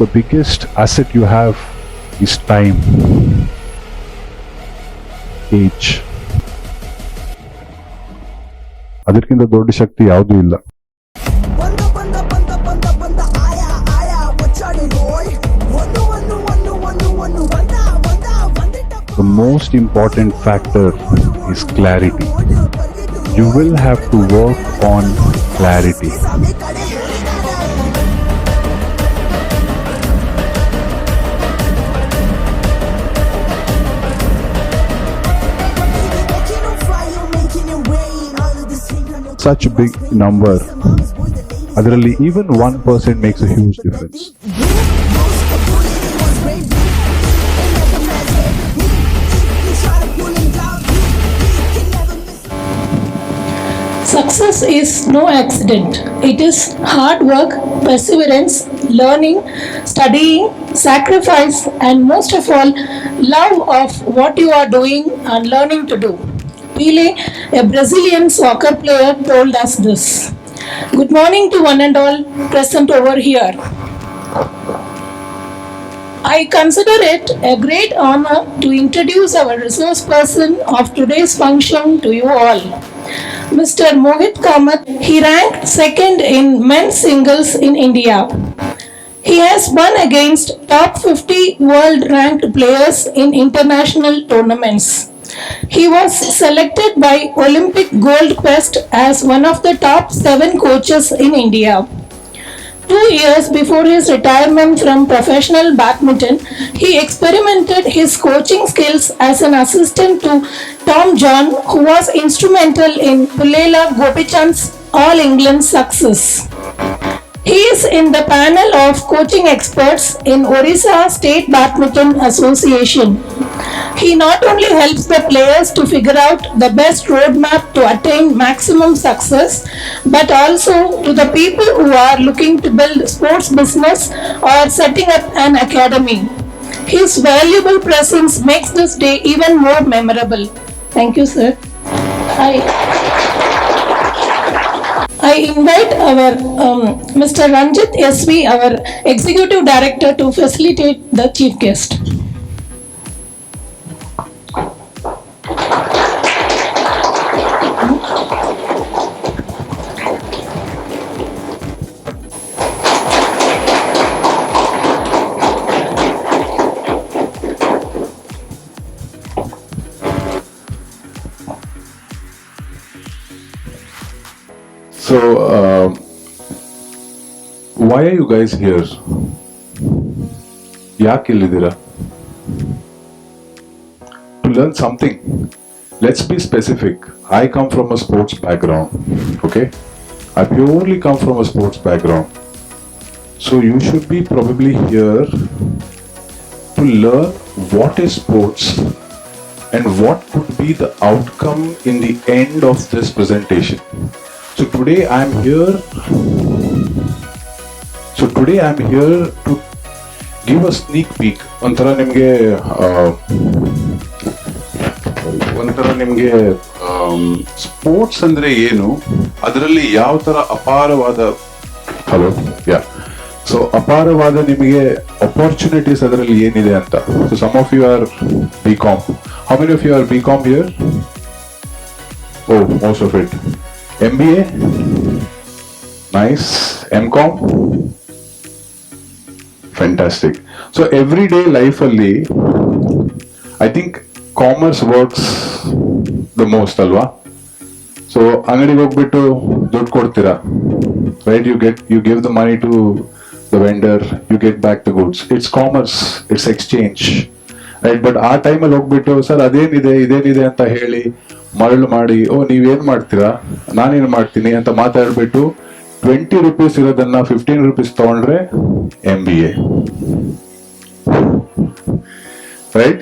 the biggest asset you have is time, age. ಅದಕ್ಕಿಂತ ದೊಡ್ಡ ಶಕ್ತಿ ಯಾವುದೂ ಇಲ್ಲ. The most important factor is clarity. You will have to work on clarity. Such a big number. Adರಲ್ಲಿ even 1% makes a huge difference. Success is no accident. It is hard work, perseverance, learning, studying, sacrifice, and most of all, love of what you are doing and learning to do. Pele, a Brazilian soccer player, told us this. Good morning to one and all present over here. I consider it a great honor to introduce our resource person of today's function to you all. Mr. Mohit Kamath, he ranked second in men's singles in India. He has won against top 50 world ranked players in international tournaments. He was selected by Olympic Gold Quest as one of the top 7 coaches in India. 2 years before his retirement from professional badminton, he experimented his coaching skills as an assistant to Tom John, who was instrumental in Pullela Gopichand's All England success. He is in the panel of coaching experts in Orissa State Badminton Association. He not only helps the players to figure out the best roadmap to attain maximum success, but also to the people who are looking to build sports business or setting up an academy. His valuable presence makes this day even more memorable. Thank you, sir. I invite our Mr. Ranjit SV, our Executive Director, to facilitate the chief guest. So, why are you guys here? ಯಾಕೆ ಇಲ್ಲಿದ್ದೀರಾ? To learn something. Let's be specific. I come from a sports background. Okay? I purely come from a sports background. So you should be probably here to learn what is sports and what could be the outcome in the end of this presentation. So today I'm here to give a sneak peek. ಒಂಥರ ನಿಮಗೆ sports ಅಂದ್ರೆ ಏನು, ಅದರಲ್ಲಿ ಯಾವ ತರ ಅಪಾರವಾದ ನಿಮಗೆ opportunities ಅದರಲ್ಲಿ ಏನಿದೆ ಅಂತ. So some of you are BCom. How many of you are BCom here? Oh, most of it. MBA? Nice. MCOM? Fantastic. So everyday life alli, I think commerce works the most, alva? So angadige hogbittu ದುಡ್ಡು ಕೊಡ್ತೀರಾ, right? You give the money to the vendor, you get back the goods. It's commerce, it's exchange, right? But ಆ ಟೈಮಲ್ಲಿ ಹೋಗ್ಬಿಟ್ಟು sir ಇದೇನಿದೆ ಅಂತ ಹೇಳಿ ಮರಳು ಮಾಡಿ, ನೀವೇನ್ ಮಾಡ್ತೀರಾ, ನಾನೇನು ಮಾಡ್ತೀನಿ ಅಂತ ಮಾತಾಡ್ಬಿಟ್ಟು 20 rupees ಇರೋದನ್ನ 15 rupees ತಗೊಂಡ್ರೆ MBA, right?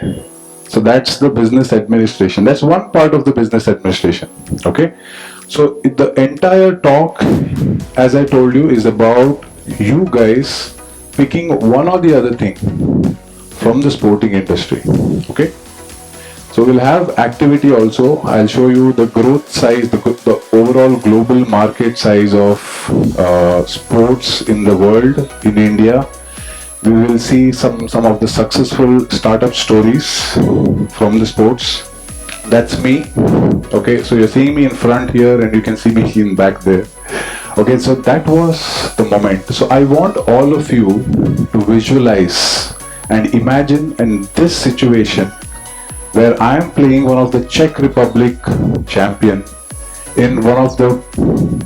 So that's the business administration. That's one part of the business administration. Okay? So the entire talk, as I told you, is about you guys picking one or the other thing from the sporting industry. Okay? So we'll have activity also. I'll show you the growth size, the overall global market size of sports in the world, in India. We will see some of the successful startup stories from the sports. That's me. Okay, so you're seeing me in front here and you can see me in back there. Okay, so that was the moment. So I want all of you to visualize and imagine in this situation where I am playing one of the Czech Republic champion in one of the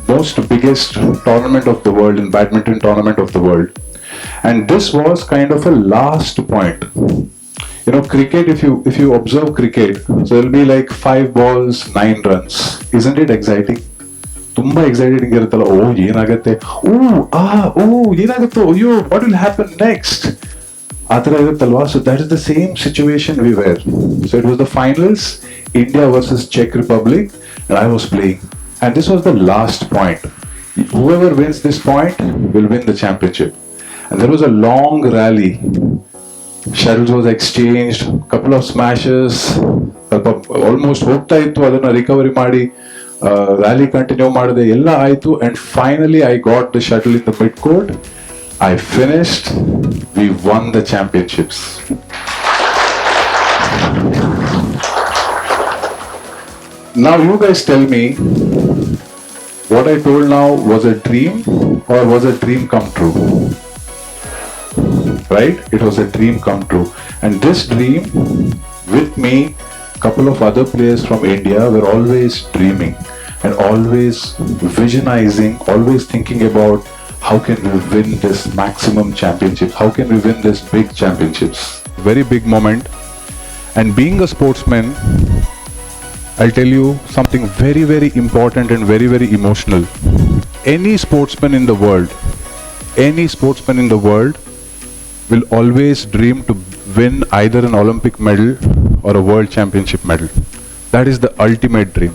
most biggest tournament of the world, in badminton tournament of the world. And this was kind of a last point. You know, cricket, if you observe cricket, so it'll be like 5 balls, 9 runs. Isn't it exciting? ತುಂಬಾ excited ಇರುತ್ತಲ್ಲ, ಓ ಏನಾಗತ್ತೆ, ಏನಾಗುತ್ತೋ, ಅಯ್ಯೋ what will happen next, ಆ ಥರ ಇರುತ್ತಲ್ವಾ. So that is the same situation we were. So it was the finals, India versus ಚೆಕ್ Republic, and I was playing, and this was the last point. Whoever wins this point will win the championship. And there was a long rally. Shuttles was exchanged, couple of smashes, almost ಹೋಗ್ತಾ ಇತ್ತು, ಅದನ್ನ recovery ಮಾಡಿ rally continue ಮಾಡಿದೆ, ಎಲ್ಲ ಆಯ್ತು. And finally I got the shuttle in the mid court. I finished. We won the championships. Now you guys tell me, what I told now was a dream or was a dream come true? Right? It was a dream come true. And this dream, with me, couple of other players from India were always dreaming and always visionizing, always thinking about how can we win this maximum championships, how can we win this big championships. Very big moment. And being a sportsman, I'll tell you something very, very important and very, very emotional. Any sportsman in the world will always dream to win either an Olympic medal or a world championship medal. That is the ultimate dream.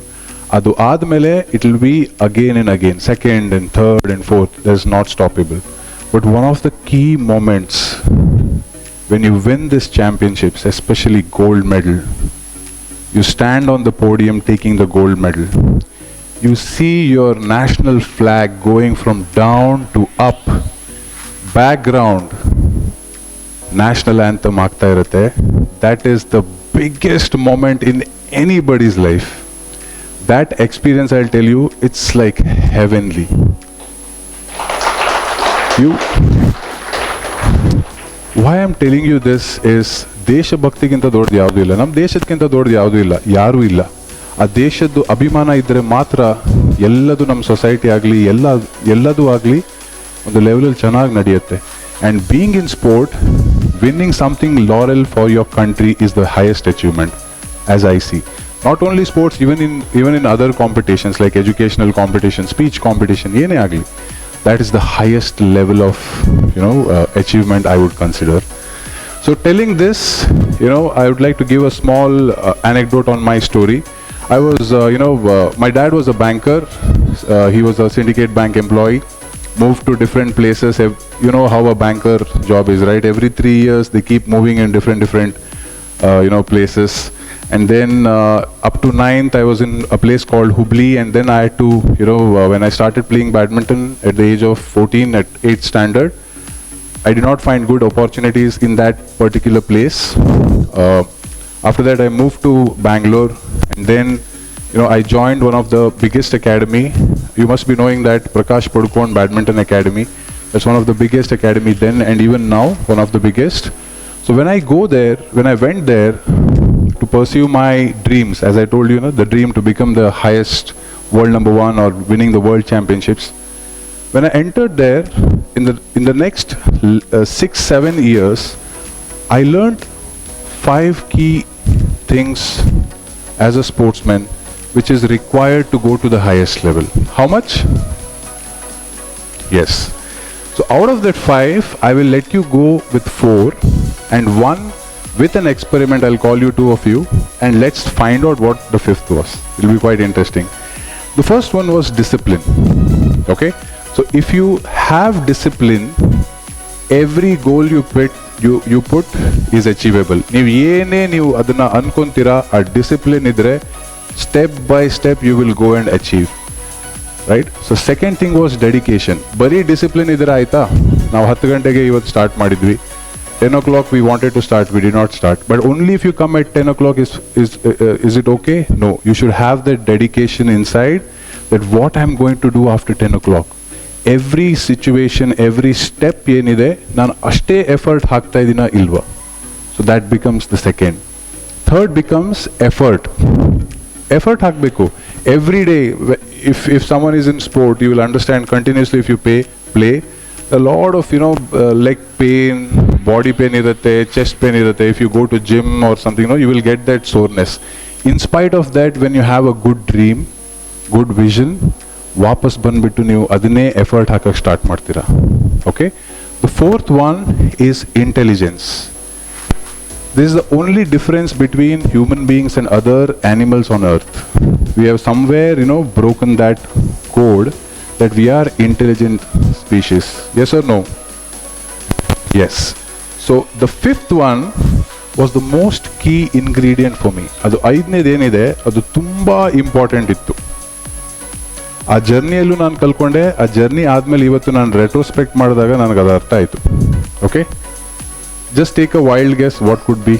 Adu admele it will be again and again, second and third and fourth. That is not stoppable. But one of the key moments when you win these championships, especially gold medal, you stand on the podium taking the gold medal. You see your national flag going from down to up. Background, national anthem ಆಗ್ತಾ ಇರುತ್ತೆ. That is the biggest moment in anybody's life. That experience, I'll tell you, it's like heavenly. Why I'm telling you this is, ದೇಶಭಕ್ತಿಗಿಂತ ದೊಡ್ಡದು ಯಾವುದೂ ಇಲ್ಲ, ನಮ್ಮ ದೇಶಕ್ಕಿಂತ ದೊಡ್ಡದು ಯಾವುದೂ ಇಲ್ಲ, ಯಾರೂ ಇಲ್ಲ. ಆ ದೇಶದ್ದು ಅಭಿಮಾನ ಇದ್ದರೆ ಮಾತ್ರ ಎಲ್ಲದು ನಮ್ಮ ಸೊಸೈಟಿ ಆಗಲಿ ಎಲ್ಲದೂ ಆಗಲಿ ಒಂದು ಲೆವೆಲಲ್ಲಿ ಚೆನ್ನಾಗಿ ನಡೆಯುತ್ತೆ. And being in sport, winning something laurel for your country is the highest achievement, as I see. Not only sports, even in other competitions like educational competition, speech competition, yene agli, that is the highest level of achievement I would consider. So telling this, I would like to give a small anecdote on my story. I was, my dad was a banker. He was a syndicate bank employee. Moved to different places. You know how a banker job is, right? Every 3 years they keep moving in different places. And then up to 9th I was in a place called Hubli, and then I had to, when I started playing badminton at the age of 14 at 8th standard, I did not find good opportunities in that particular place. After that I moved to Bangalore, and then I joined one of the biggest academy. You must be knowing that Prakash Padukone Badminton Academy. That's one of the biggest academy then and even now, one of the biggest. So when I went there to pursue my dreams, as I told you, the dream to become the highest world number 1 or winning the world championships. When I entered there, in the next 6-7 years, I learned 5 key things as a sportsman which is required to go to the highest level. How much? Yes. So out of that 5, I will let you go with 4 and 1 with an experiment. I'll call you 2 of you and let's find out what the 5th was. It will be quite interesting. The first one was discipline. Okay? So if you have discipline, every goal you put is achievable. ನೀವು ಅದನ್ನ ಅನ್ಕೊಂತೀರಾ, ಆ discipline ಇದ್ರೆ step by step you will go and achieve, right? So second thing was dedication. ಬರೀ discipline ಇದ್ರೆ ಆಯ್ತಾ? ನಾವು 10 ಗಂಟೆಗೆ ಇವತ್ತು ಸ್ಟಾರ್ಟ್ ಮಾಡಿದ್ವಿ, 10 o'clock we wanted to start, we did not start. But only if you come at 10 o'clock is it okay? No, you should have that dedication inside that what I'm going to do after 10 o'clock. Every situation, every step ಏನಿದೆ ನಾನು ಅಷ್ಟೇ effort ಹಾಕ್ತಾ ಇದ್ದೀನ ಇಲ್ವಾ. So that becomes the second. Third becomes effort. Effort ಹಾಕಬೇಕು. Every day, if someone is in sport, you will understand continuously if you play, a lot of, leg pain, body pain irutte, chest pain irutte. If you go to gym or something, you will get that soreness. In spite of that, when you have a good dream, good vision, ವಾಪಸ್ ಬಂದ್ಬಿಟ್ಟು ನೀವು ಅದನ್ನೇ effort ಹಾಕಕ್ಕೆ start ಮಾಡ್ತೀರಾ. Okay, the fourth one is intelligence. This is the only difference between human beings and other animals on earth. We have somewhere broken that code that we are intelligent species. Yes or no? Yes. So the fifth one was the most key ingredient for me. ಅದು ಐದನೇದು ಏನಿದೆ ಅದು ತುಂಬಾ important ಇತ್ತು. ಆ ಜರ್ನಿಯಲ್ಲೂ ನಾನು ಕಲ್ಕೊಂಡೆ. ಆ journey ಆದಮೇಲೆ ಇವತ್ತು ನಾನು ರೆಟ್ರೋಸ್ಪೆಕ್ಟ್ ಮಾಡಿದಾಗ ನನಗೆ ಅದು ಅರ್ಥ ಆಯಿತು. Okay, just take a wild guess, what could be?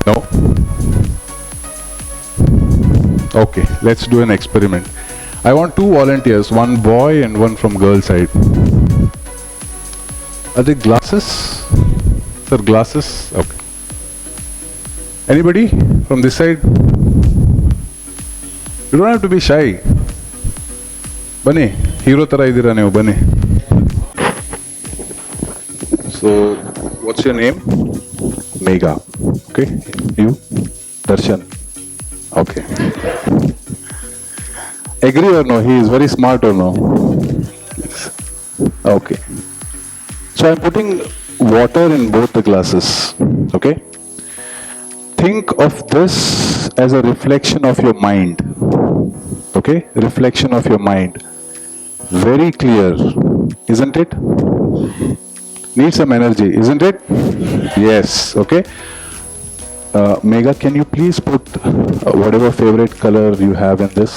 No. Okay, let's do an experiment. I want 2 volunteers, one boy and one from girl side. Are they glasses? Sir, glasses? Okay. Anybody from this side? You don't have to be shy. Bani, hero tara idira nevu, bani. So, what's your name? Megha. Okay, you? Darshan. Okay. Agree or no? He is very smart or no? Yes. Okay. So I'm putting water in both the glasses. Okay. Think of this as a reflection of your mind. Okay? Reflection of your mind. Very clear, isn't it? Needs some energy, isn't it? Yes. Okay. Megha, can you please put whatever favorite color you have in this?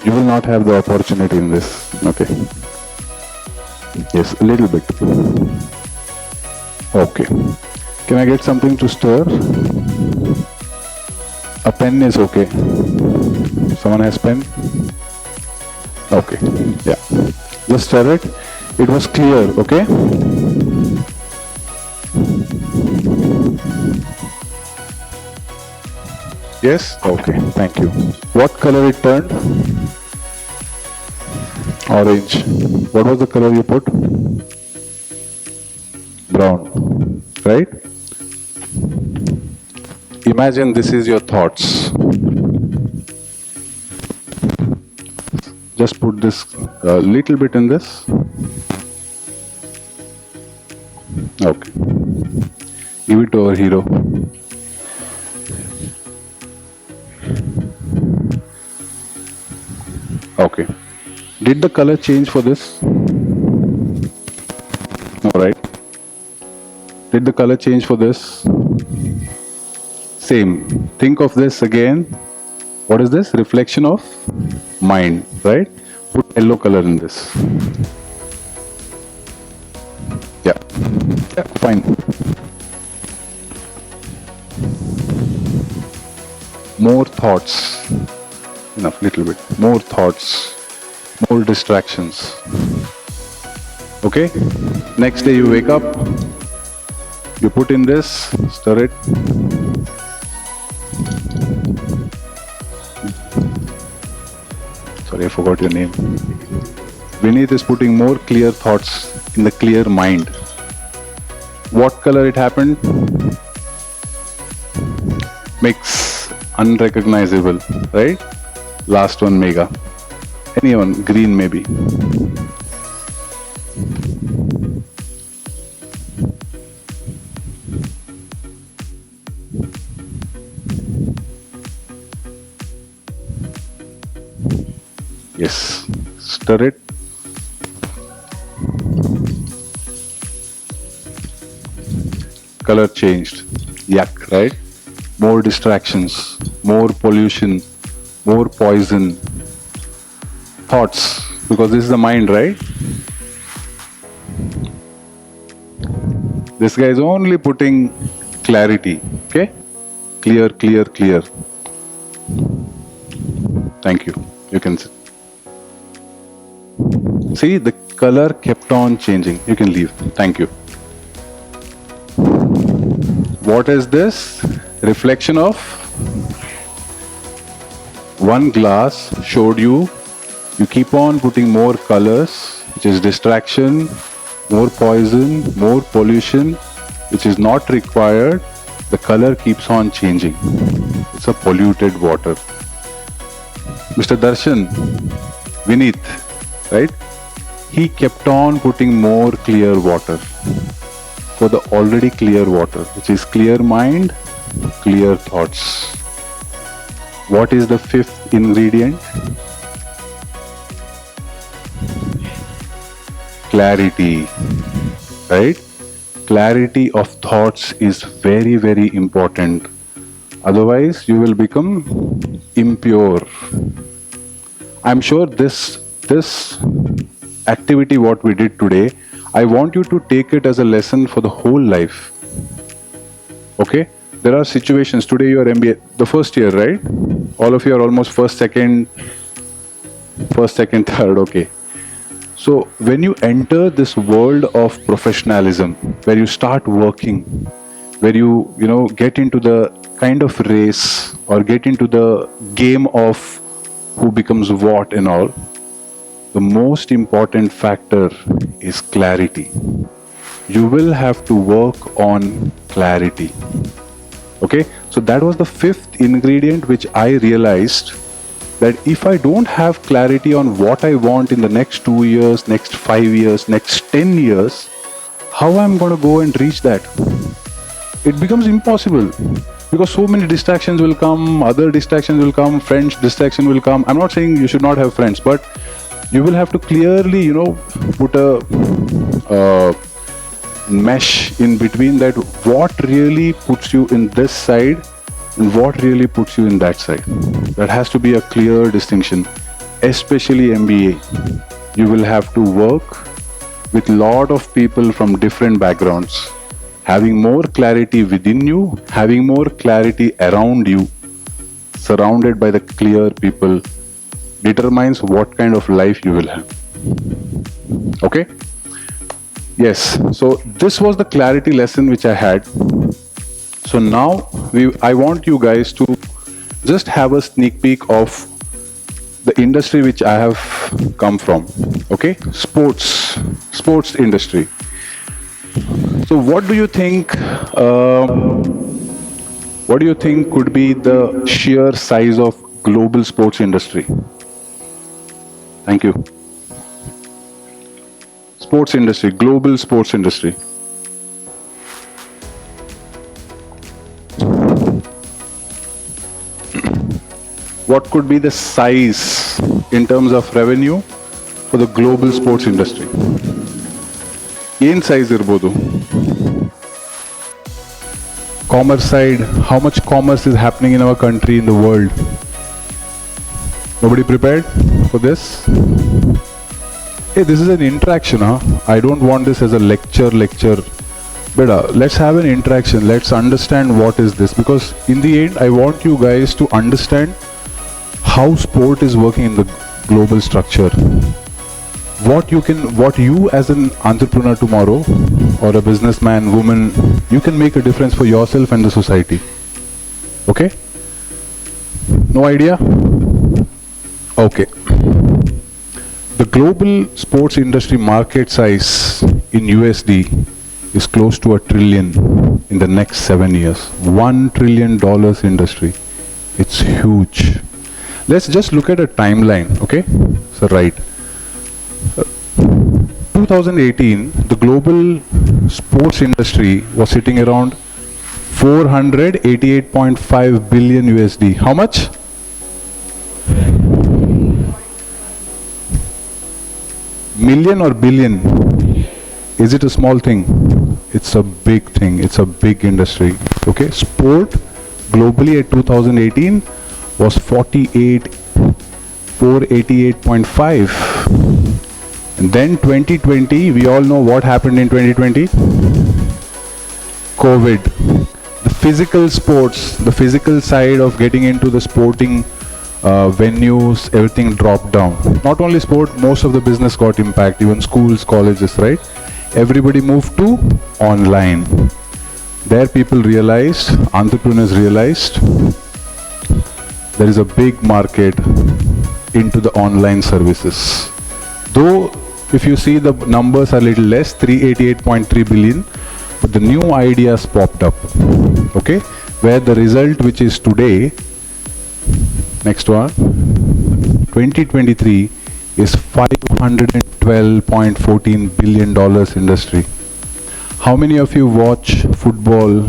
You will not have the opportunity in this. Okay. Yes, a little bit. Okay. Can I get something to stir? A pen is okay. Someone has pen? Okay. Yeah. Just stir it. It was clear, okay? Yes? Okay, thank you. What color it turned? Orange. What was the color you put? Brown, right? Imagine this is your thoughts. Just put this little bit in this. Okay. Give it to our hero. Okay. Did the color change for this? No, right? Did the color change for this? Same. Think of this again. What is this? Reflection of mind, right? Put yellow color in this. Yeah, fine. More thoughts. Enough, little bit. More thoughts. More distractions. Okay? Next day you wake up. You put in this, stir it. Sorry, I forgot your name. Vineet is putting more clear thoughts in the clear mind. What color it happened? Mix, unrecognizable, right? Last one, Megha. Anyone, green maybe. Yes, stir it. Color changed. Yuck, right? More distractions, more pollution, more poison. Thoughts, because this is the mind, right? This guy is only putting clarity, okay? Clear, clear, clear. Thank you. You can sit. See, the color kept on changing. You can leave. Thank you. What is this? Reflection of one glass showed you. You keep on putting more colors, which is distraction, more poison, more pollution, which is not required. The color keeps on changing. It's a polluted water. Mr. Darshan, Vineet, right? He kept on putting more clear water for the already clear water, which is clear mind, clear thoughts. What is the fifth ingredient? Clarity, right? Clarity of thoughts is very, very important. Otherwise, you will become impure. I'm sure this activity, what we did today, I want you to take it as a lesson for the whole life. Okay? There are situations. Today you are MBA, the first year, right? All of you are almost first, second, third, okay. So when you enter this world of professionalism, where you start working, where you get into the kind of race or get into the game of who becomes what and all, the most important factor is clarity. You will have to work on clarity. Okay, so that was the fifth ingredient which I realized, that if I don't have clarity on what I want in the next 2 years, next 5 years, next 10 years, how I'm going to go and reach that? It becomes impossible, because so many distractions will come, other distractions will come, friends distraction will come. I'm not saying you should not have friends, but you will have to clearly, put a mesh in between, that what really puts you in this side and what really puts you in that side. That has to be a clear distinction. Especially MBA, you will have to work with lot of people from different backgrounds. Having more clarity within you, having more clarity around you, surrounded by the clear people, determines what kind of life you will have. Okay? Yes, so this was the clarity lesson which I had. So now I want you guys to just have a sneak peek of the industry which I have come from. Okay, sports industry. So what do you think? What do you think could be the sheer size of global sports industry? Thank you. Sports industry, global sports industry. What could be the size in terms of revenue for the global sports industry? ಏನು size ಇರ್ಬೋದು? Commerce side, how much commerce is happening in our country, in the world? Nobody prepared for this? Hey, this is an interaction, huh? I don't want this as a lecture. But let's have an interaction. Let's understand what is this, because in the end, I want you guys to understand how sport is working in the global structure. What you as an entrepreneur tomorrow, or a businessman, woman, you can make a difference for yourself and the society. Okay? No idea? Okay. The global sports industry market size in USD is close to $1 trillion in the next 7 years. $1 trillion industry. It's huge. Let's just look at a timeline, okay? So right. 2018, the global sports industry was sitting around 488.5 billion USD. How much? Million or billion? Is it a small thing? It's a big thing. It's a big industry. Okay, sport globally at 2018 was 48 488.5. And then 2020, we all know what happened in 2020. COVID. The physical sports, the physical side of getting into the sporting venues, everything dropped down. Not only sport, most of the business got impact, even schools, colleges, right? Everybody moved to online. There people realized, entrepreneurs realized, there is a big market into the online services. Though, if you see the numbers are little less, 388.3 billion, but the new ideas popped up, okay? Where the result which is today, next one, 2023 is $512.14 billion industry. How many of you watch football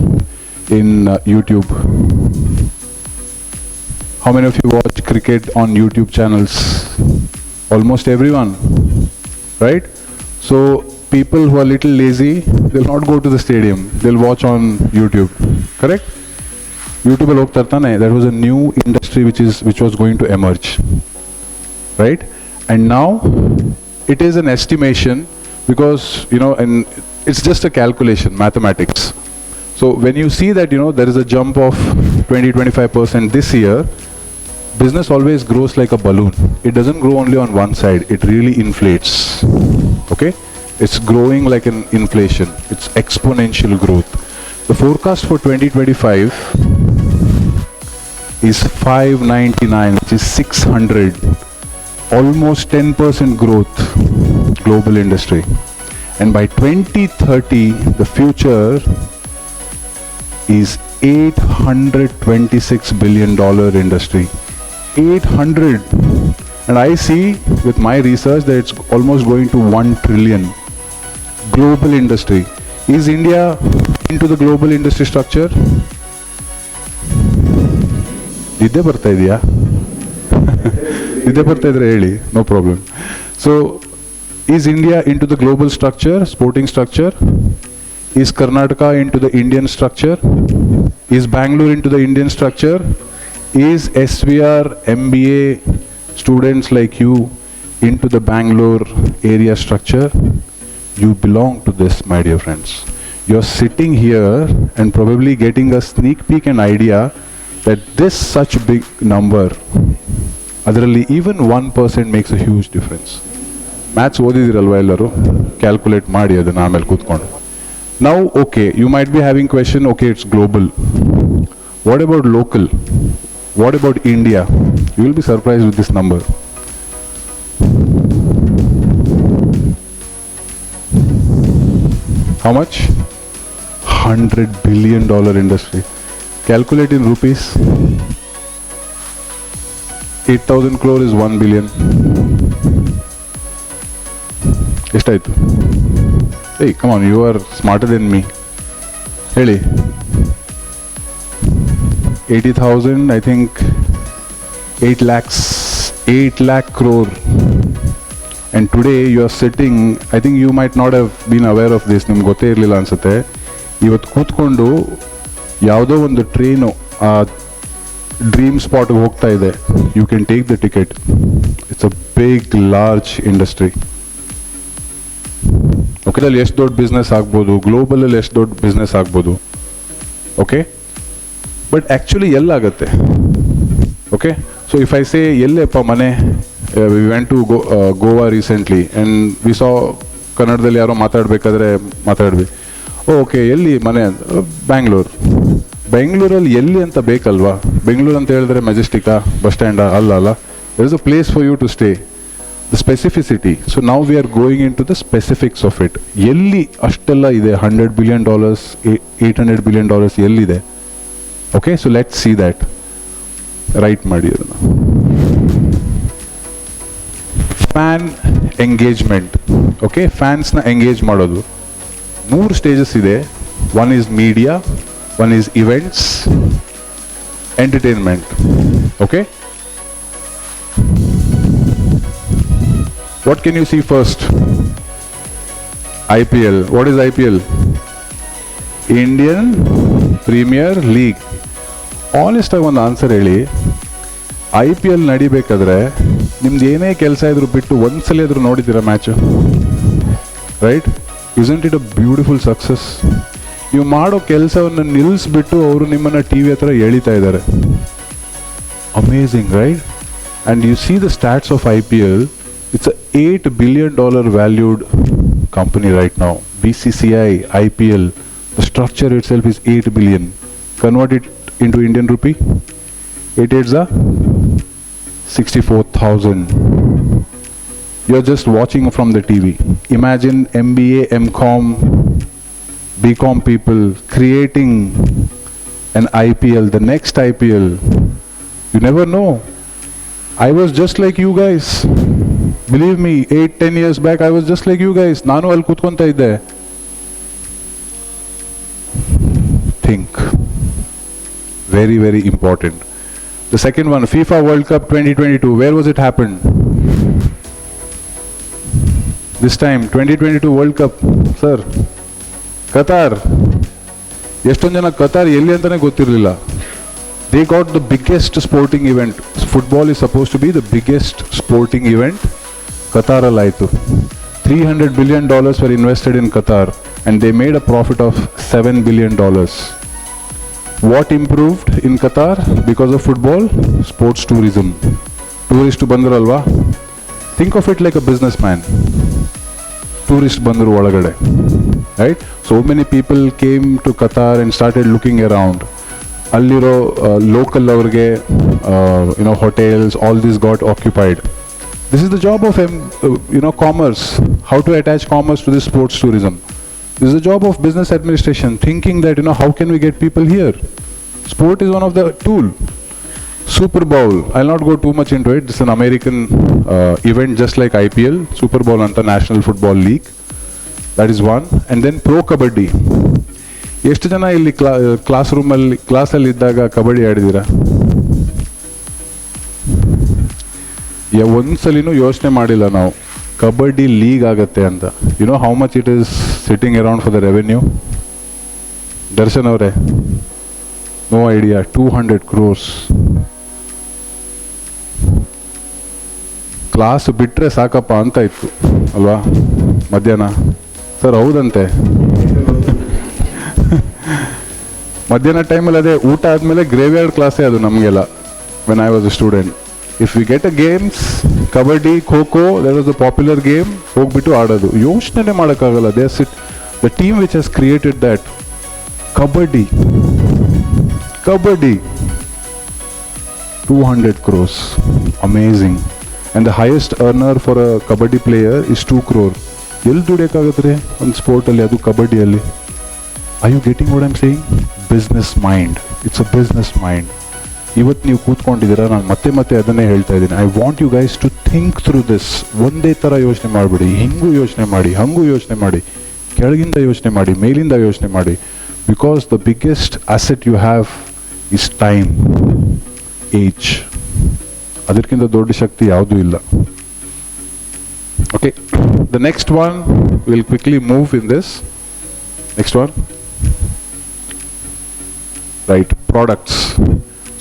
in YouTube? How many of you watch cricket on YouTube channels? Almost everyone, right? So people who are little lazy, they'll not go to the stadium, they'll watch on YouTube, correct? YouTube al hogtartane, that was a new industry which was going to emerge, right? And now it is an estimation because, and it's just a calculation, mathematics. So when you see that, there is a jump of 20-25% this year, business always grows like a balloon. It doesn't grow only on one side, it really inflates, okay? It's growing like an inflation. It's exponential growth. The forecast for 2025 is 599, which is 600. Almost 10% growth, global industry. And by 2030, the future is $826 billion industry. 800. And I see with my research that it's almost going to 1 trillion. Global industry. Is India into the global industry structure? Nidde barta idya? Nidde barta idre heli, no problem. So, is India into the global structure, sporting structure? Is Karnataka into the Indian structure? Is Bangalore into the Indian structure? Is SVR, MBA students like you into the Bangalore area structure? You belong to this, my dear friends. You're sitting here and probably getting a sneak peek and idea that this such big number, adರಲ್ಲಿ even 1% makes a huge difference. Maths ಓದಿದಿರಲ್ವಾ ಎಲ್ಲರೂ? Calculate ಮಾಡಿ ಅದನ್ನ ಆಮೇಲೆ ಕೂತ್ಕೊಂಡು. Now, okay, you might be having question, okay, it's global. What about local? What about India? You will be surprised with this number. How much? $100 billion industry. Calculate in rupees. 8,000 crore is 1 billion. ಎಷ್ಟಾಯ್ತು? Hey, come on, you are smarter than me. ಹೇಳಿ. 80,000, I think 8 lakhs, 8 lakh crore. And today you are sitting, I think you might not have been aware of this, ನಿಮ್ಗೆ ಗೊತ್ತೇ ಇರಲಿಲ್ಲ ಅನ್ಸುತ್ತೆ. ಇವತ್ತು ಕೂತ್ಕೊಂಡು ಯಾವುದೋ ಒಂದು ಟ್ರೈನು ಆ ಡ್ರೀಮ್ ಸ್ಪಾಟ್ಗೆ ಹೋಗ್ತಾ ಇದೆ. You can take the ticket. It's a big large industry. Okay, ಅಲ್ಲಿ ಎಷ್ಟು ದೊಡ್ಡ ಬಿಸ್ನೆಸ್ ಆಗ್ಬೋದು, ಗ್ಲೋಬಲಲ್ಲಿ ಎಷ್ಟು ದೊಡ್ಡ ಬಿಸ್ನೆಸ್ ಆಗ್ಬೋದು. ಓಕೆ, ಬಟ್ ಆ್ಯಕ್ಚುಲಿ ಎಲ್ಲಾಗತ್ತೆ. Okay, so if I say ಎಲ್ಲೆಪ್ಪ ಮನೆ, we went to Goa recently and we saw ಕನ್ನಡದಲ್ಲಿ ಯಾರೋ ಮಾತಾಡಿದ್ವಿ. ಓಕೆ, ಎಲ್ಲಿ ಮನೆ? ಬ್ಯಾಂಗ್ಳೂರು. ಬೆಂಗಳೂರಲ್ಲಿ ಎಲ್ಲಿ ಅಂತ ಬೇಕಲ್ವಾ? ಬೆಂಗಳೂರು ಅಂತ ಹೇಳಿದ್ರೆ ಮೆಜೆಸ್ಟಿಕಾ, ಬಸ್ ಸ್ಟ್ಯಾಂಡಾ? ಅಲ್ಲ. There is a place for you to stay. The specificity. So ನಾವು we are going into the specifics of it. ಎಲ್ಲಿ ಅಷ್ಟೆಲ್ಲ ಇದೆ? $100 billion, $800 billion ಎಲ್ಲಿದೆ? Okay, so let see that. Write ಮಾಡಿ ಅದನ್ನು. Fan engagement. ಓಕೆ, ಫ್ಯಾನ್ಸ್ನ engage ಮಾಡೋದು 3 stages ಇದೆ. One is media, one is events, entertainment. Okay, what can you see first? IPL. What is IPL? Indian Premier League. Honest ಆಗಿ ಒಂದು answer ಹೇಳಿ. IPL ನಡಿಬೇಕಾದ್ರೆ ನಿಮ್ದು ಏನೇ ಕೆಲಸ ಇದ್ರು ಬಿಟ್ಟು ಒಂದ್ಸಲ ಆದರೂ ನೋಡಿದ್ದೀರಾ match? Right? Isn't it a beautiful success? ನೀವು ಮಾಡೋ ಕೆಲಸವನ್ನು ನಿಲ್ಲಿಸ್ಬಿಟ್ಟು ಅವರು ನಿಮ್ಮನ್ನು ಟಿ ವಿ ಹತ್ರ ಎಳಿತಾ ಇದ್ದಾರೆ. Amazing, right? And U C the stats of IPL, it's a $8 billion valued company right now. BCCI, IPL, the structure itself is 8 billion. Convert it into Indian rupee, it is a 64,000. You're just watching from the TV. Imagine MBA, MCOM, BCOM people creating an IPL, the next IPL. You never know. I was just like you guys. Believe me, 8-10 years back, I was just like you guys. ನಾನು ಅಲ್ಲಿ ಕೂತ್ಕೊಂತ ಇದ್ದೆ. Think. Very, very important. The second one, FIFA World Cup 2022. Where was it happened? This time, 2022 World Cup. Sir, Qatar. ಎಷ್ಟೊಂದು ಜನ Qatar ಎಲ್ಲಿ ಅಂತಾನೆ ಗೊತ್ತಿರಲಿಲ್ಲ. They got the biggest sporting event. Football is supposed to be the biggest sporting event. Qatar alaitu. $300 billion were invested in Qatar and they made a profit of $7 billion. What improved in Qatar because of football? Sports tourism. Tourist bandru alva? Think of it like a businessman. Tourist bandru olagade. Right? So many people came to Qatar and started looking around. Alliro local avrige hotels, all this got occupied. This is the job of commerce. How to attach commerce to this sports tourism. This is the job of business administration, thinking that how can we get people here. Sport is one of the tool. Super Bowl, I'll not go too much into it. This is an American event just like IPL. Super Bowl anta National Football League. That is one. And then Pro Kabaddi. ಎಷ್ಟು ಜನ ಇಲ್ಲಿ ಕ್ಲಾಸಲ್ಲಿ ಇದ್ದಾಗ ಕಬಡ್ಡಿ ಆಡಿದ್ದೀರಾ? ಒಂದ್ಸಲಿನೂ ಯೋಚನೆ ಮಾಡಿಲ್ಲ ನಾವು kabaddi league ಆಗತ್ತೆ ಅಂತ. You know how much it is sitting around for the revenue? Darshan ಅವರೇ, ನೋ ಐಡಿಯಾ. 200 crores. ಕ್ಲಾಸ್ ಬಿಟ್ಟರೆ ಸಾಕಪ್ಪ ಅಂತ ಇತ್ತು ಅಲ್ವಾ ಮಧ್ಯಾಹ್ನ? ಸರ್ ಹೌದಂತೆ. ಮಧ್ಯಾಹ್ನ ಟೈಮಲ್ಲಿ ಅದೇ ಊಟ ಆದಮೇಲೆ ಗ್ರೇವ್ಯಾರ್ಡ್ ಕ್ಲಾಸೇ ಅದು ನಮಗೆಲ್ಲ. When I was a student, if you get a games, kabaddi, kho kho, that was the popular game, ಹೋಗ್ಬಿಟ್ಟು ಆಡೋದು. ಯೋಚನೆ ಮಾಡೋಕ್ಕಾಗಲ್ಲ. They sit the team which has created that kabaddi 200 crores. Amazing. And the highest earner for a kabaddi player is 2 crore. ಎಲ್ಲಿ ದುಡಿಯೋಕ್ಕಾಗತ್ತೆ ಒಂದು ಸ್ಪೋರ್ಟಲ್ಲಿ, ಅದು ಕಬಡ್ಡಿಯಲ್ಲಿ? Are you getting what I'm saying? Business mind. It's a business mind. ಇವತ್ತು ನೀವು ಕೂತ್ಕೊಂಡಿದ್ದೀರಾ, ನಾನು ಮತ್ತೆ ಅದನ್ನೇ ಹೇಳ್ತಾ ಇದ್ದೀನಿ. I want you guys to think through this. ಒಂದೇ ಥರ ಯೋಚನೆ ಮಾಡಬೇಡಿ. ಹಿಂಗೂ ಯೋಚನೆ ಮಾಡಿ, ಹಂಗೂ ಯೋಚನೆ ಮಾಡಿ, ಕೆಳಗಿಂದ ಯೋಚನೆ ಮಾಡಿ, ಮೇಲಿಂದ ಯೋಚನೆ ಮಾಡಿ. Because the biggest asset you have is time, age. ಅದಕ್ಕಿಂತ ದೊಡ್ಡ ಶಕ್ತಿ ಯಾವುದೂ ಇಲ್ಲ. Okay, the next one will quickly move in this. Next one, right, products.